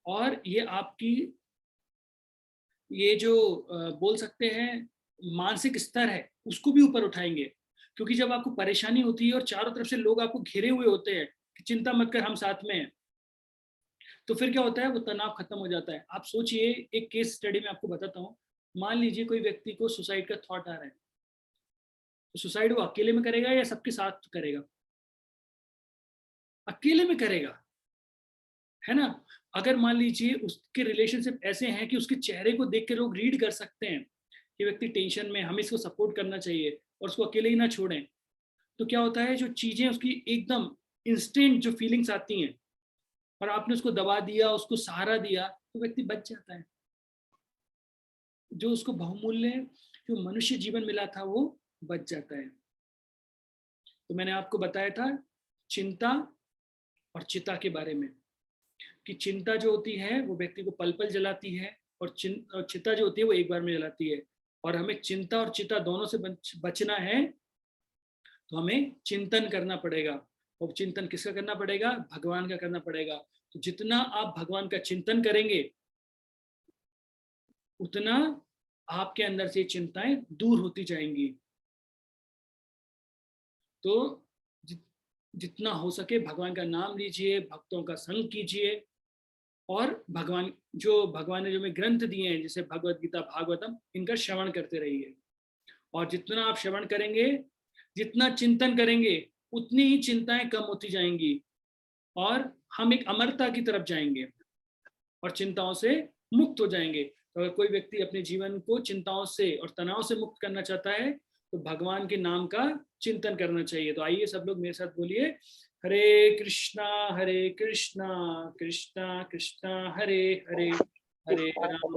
और ये आपकी ये जो बोल सकते हैं मानसिक स्तर है, उसको भी ऊपर उठाएंगे। क्योंकि जब आपको परेशानी होती है और चारों तरफ से लोग आपको घिरे हुए होते हैं कि चिंता मत कर हम साथ में हैं, तो फिर क्या होता है, वो तनाव खत्म हो जाता है। आप सोचिए, एक केस स्टडी में आपको बताता हूँ। मान लीजिए कोई व्यक्ति को सुसाइड का थॉट आ रहा है, तो सुसाइड वो अकेले में करेगा या सबके साथ करेगा? अकेले में करेगा, है ना। अगर मान लीजिए उसके रिलेशनशिप ऐसे हैं कि उसके चेहरे को देख के लोग रीड कर सकते हैं कि व्यक्ति टेंशन में, हमें इसको सपोर्ट करना चाहिए और उसको अकेले ही ना छोड़ें, तो क्या होता है, जो चीजें उसकी एकदम इंस्टेंट जो फीलिंग्स आती हैं और आपने उसको दबा दिया, उसको सहारा दिया, तो व्यक्ति बच जाता है। जो उसको बहुमूल्य जो मनुष्य जीवन मिला था वो बच जाता है। तो मैंने आपको बताया था चिंता और चिता के बारे में, कि चिंता जो होती है वो व्यक्ति को पल पल जलाती है, और चिता जो होती है वो एक बार में जलाती है। और हमें चिंता और चिता दोनों से बचना है, तो हमें चिंतन करना पड़ेगा। और चिंतन किसका करना पड़ेगा? भगवान का करना पड़ेगा। तो जितना आप भगवान का चिंतन करेंगे, उतना आपके अंदर से चिंताएं दूर होती जाएंगी। तो जितना हो सके भगवान का नाम लीजिए, भक्तों का संग कीजिए, और भगवान ने जो हमें ग्रंथ दिए हैं, जैसे भगवत गीता, भागवतम, इनका श्रवण करते रहिए। और जितना आप श्रवण करेंगे, जितना चिंतन करेंगे, उतनी ही चिंताएं कम होती जाएंगी, और हम एक अमरता की तरफ जाएंगे और चिंताओं से मुक्त हो जाएंगे। तो अगर कोई व्यक्ति अपने जीवन को चिंताओं से और तनाव से मुक्त करना चाहता है, तो भगवान के नाम का चिंतन करना चाहिए। तो आइए सब लोग मेरे साथ बोलिए, हरे कृष्णा कृष्णा कृष्णा हरे हरे, हरे राम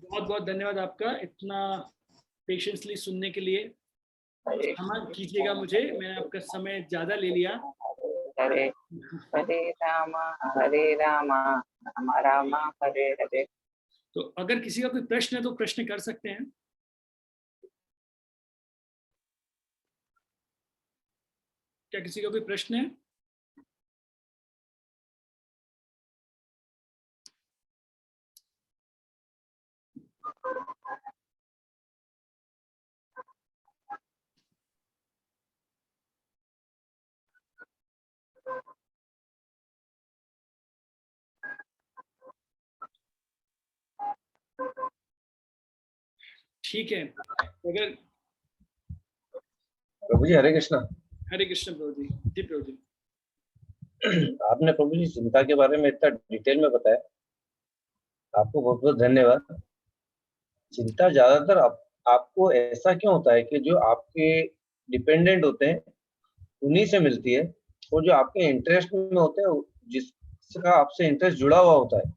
बहुत बहुत धन्यवाद आपका इतना पेशेंसली सुनने के लिए। क्षमा कीजिएगा मुझे, मैंने आपका समय ज्यादा ले लिया। हरे राम राम राम हरे हरे। तो अगर किसी का कोई प्रश्न है तो प्रश्न कर सकते हैं। क्या किसी का कोई प्रश्न है? ठीक है, अगर प्रभु जी हरे कृष्णा। हरे कृष्ण प्रभु जी। जी प्रभु जी। आपने प्रभु जी चिंता के बारे में इतना डिटेल में बताया, आपको बहुत बहुत धन्यवाद। चिंता ज्यादातर आपको ऐसा क्यों होता है कि जो आपके डिपेंडेंट होते हैं उन्हीं से मिलती है, और जो आपके इंटरेस्ट में होते हैं, जिसका आपसे इंटरेस्ट जुड़ा हुआ होता है,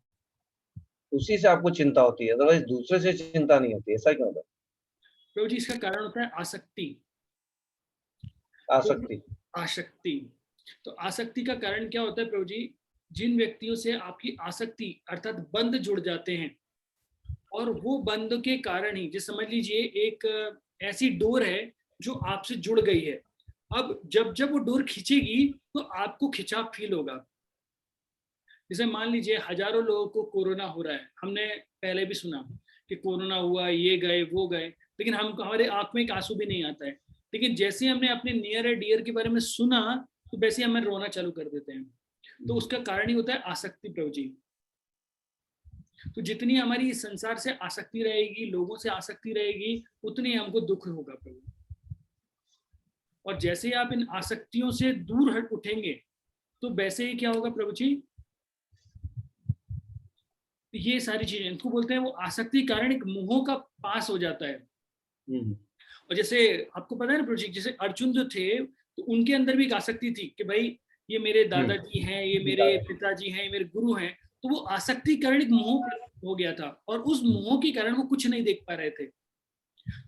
उसी से आपको चिंता होती है, अदरवाइज दूसरे से चिंता नहीं होती। ऐसा क्यों होता है? प्रभु जी इसका कारण होता है आसक्ति। आसक्ति। आसक्ति, तो आसक्ति का कारण क्या होता है प्रभु जी? जिन व्यक्तियों से आपकी आसक्ति अर्थात बंध जुड़ जाते हैं, और वो बंध के कारण ही, जैसे समझ लीजिए एक ऐसी डोर है जो आपसे जुड़ गई है, अब जब जब वो डोर खींचेगी तो आपको खिंचाव फील होगा। जैसे मान लीजिए हजारों लोगों को कोरोना हो रहा है, हमने पहले भी सुना कि कोरोना हुआ, ये गए वो गए, लेकिन हमारे आंख में एक आंसू भी नहीं आता है। लेकिन जैसे हमने अपने नियर एंड डियर के बारे में सुना तो वैसे हमें रोना चालू कर देते हैं। तो उसका कारण ही होता है आसक्ति प्रभु जी। तो जितनी हमारी इस संसार से आसक्ति रहेगी, लोगों से आसक्ति रहेगी, उतनी हमको दुख होगा प्रभु। और जैसे ही आप इन आसक्तियों से दूर हट उठेंगे तो वैसे ही क्या होगा प्रभु जी? ये सारी चीजें, इनको बोलते हैं वो आसक्ति कारण एक मोह का पास हो जाता है। और जैसे आपको पता है ना प्रभु जी, जैसे अर्जुन जो थे तो उनके अंदर भी एक आसक्ति थी कि भाई ये मेरे दादाजी हैं, ये मेरे पिताजी हैं, ये मेरे गुरु हैं। तो वो आसक्ति कारण एक मोह हो गया था, और उस मोह के कारण वो कुछ नहीं देख पा रहे थे।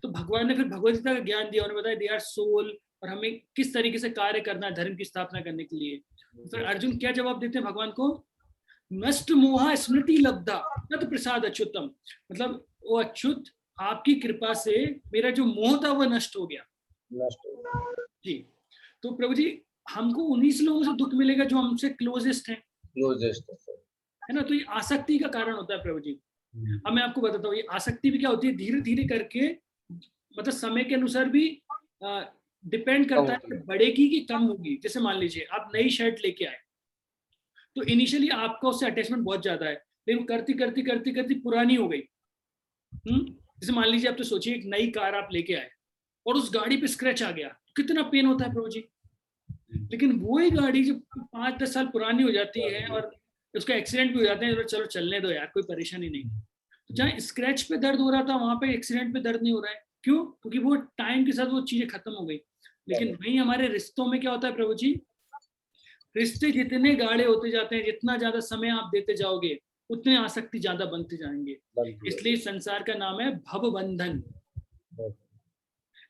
तो भगवान ने फिर भगवद गीता का ज्ञान दिया, उन्होंने बताया दे आर सोल, और हमें किस तरीके से कार्य करना है धर्म की स्थापना करने के लिए। फिर अर्जुन क्या जवाब देते हैं भगवान को? नष्ट मोहा स्मृति लब्धा तत् प्रसाद अच्युतम, मतलब वो अच्युत आपकी कृपा से मेरा जो मोह था वो नष्ट हो गया। जी, तो प्रभु जी हमको उन्हीं लोगों से दुख मिलेगा जो हमसे क्लोजेस्ट हैं, है ना। तो ये आसक्ति का कारण होता है प्रभु जी। अब मैं आपको बताता हूँ, ये आसक्ति भी क्या होती है, धीरे धीरे करके, मतलब समय के अनुसार भी डिपेंड करता है कि बढ़ेगी कि कम होगी। जैसे मान लीजिए आप नई शर्ट लेके आए तो इनिशियली आपका उससे अटैचमेंट बहुत ज्यादा है, लेकिन करती करती करती करती पुरानी हो गई। जैसे मान लीजिए आप तो सोचिए एक नई कार आप लेके आए और उस गाड़ी पे स्क्रैच आ गया, कितना पेन होता है प्रभु जी। लेकिन वही गाड़ी जब 5-10 साल पुरानी हो जाती है और उसका एक्सीडेंट भी हो जाते हैं, तो चलो चलने दो यार, कोई परेशानी नहीं। तो जहाँ स्क्रैच पे दर्द हो रहा था वहां पे एक्सीडेंट पे दर्द नहीं हो रहा है, क्यों? क्योंकि वो टाइम के साथ वो चीजें खत्म हो गई। लेकिन वही हमारे रिश्तों में क्या होता है प्रभु जी, रिश्ते जितने गाढ़े होते जाते हैं, जितना ज्यादा समय आप देते जाओगे उतने आसक्ति ज्यादा बनते जाएंगे। इसलिए संसार का नाम है भव बंधन,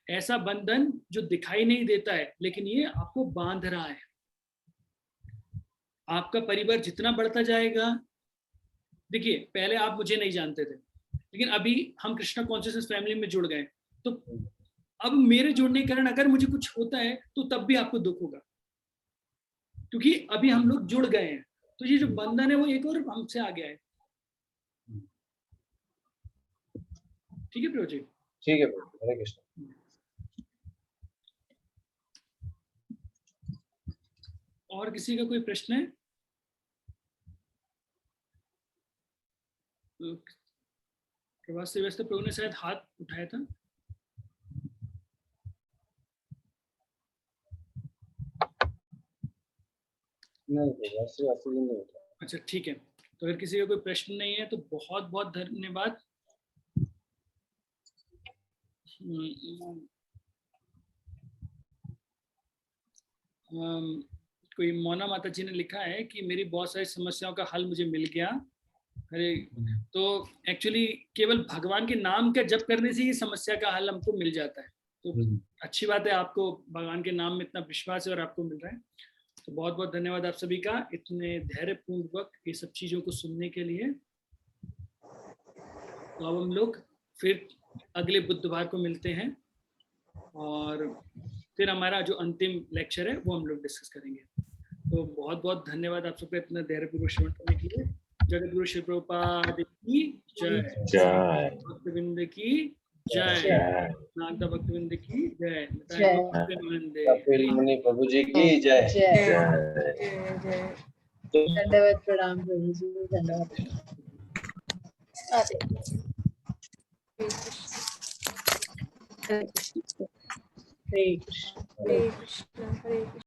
ऐसा बंधन जो दिखाई नहीं देता है लेकिन ये आपको बांध रहा है। आपका परिवार जितना बढ़ता जाएगा, देखिए पहले आप मुझे नहीं जानते थे, लेकिन अभी हम कृष्णा कॉन्शियसनेस फैमिली में जुड़ गए, तो अब मेरे जुड़ने के कारण अगर मुझे कुछ होता है तो तब भी आपको दुख होगा, क्योंकि अभी हम लोग जुड़ गए हैं। तो ये जो बंधन है वो एक और हमसे आ गया है। ठीक है प्रभु जी? ठीक है प्रभु, हरे कृष्ण। और किसी का कोई प्रश्न है? प्रभात से व्यस्त प्रभु ने शायद हाथ उठाया था। नहीं, अच्छा ठीक है, तो अगर किसी का कोई प्रश्न नहीं है तो बहुत बहुत धन्यवाद। कोई मोना माता जी ने लिखा है कि मेरी बहुत सारी समस्याओं का हल मुझे मिल गया। अरे तो एक्चुअली केवल भगवान के नाम का जप करने से ही समस्या का हल हमको मिल जाता है। तो अच्छी बात है, आपको भगवान के नाम में इतना विश्वास है और आपको मिल रहा है। तो बहुत बहुत धन्यवाद आप सभी का, इतने धैर्यपूर्वक ये सब चीज़ों को सुनने के लिए। तो अब हम लोग फिर अगले बुधवार को मिलते हैं और फिर हमारा जो अंतिम लेक्चर है वो हम लोग डिस्कस करेंगे। तो बहुत बहुत धन्यवाद आप सबका इतना धैर्यपूर्वक श्रवण करने के लिए। जगत गुरु श्री प्रभुपाद की जय, भक्तवृंद की जय, नागदा भक्तवृंद की जय, कपिल मुनि प्रभु जी की जय। धन्यवाद, प्रणाम प्रभु जी, धन्यवाद। हरे कृष्ण, हरे कृष्ण, हरे कृष्ण, हरे कृष्ण।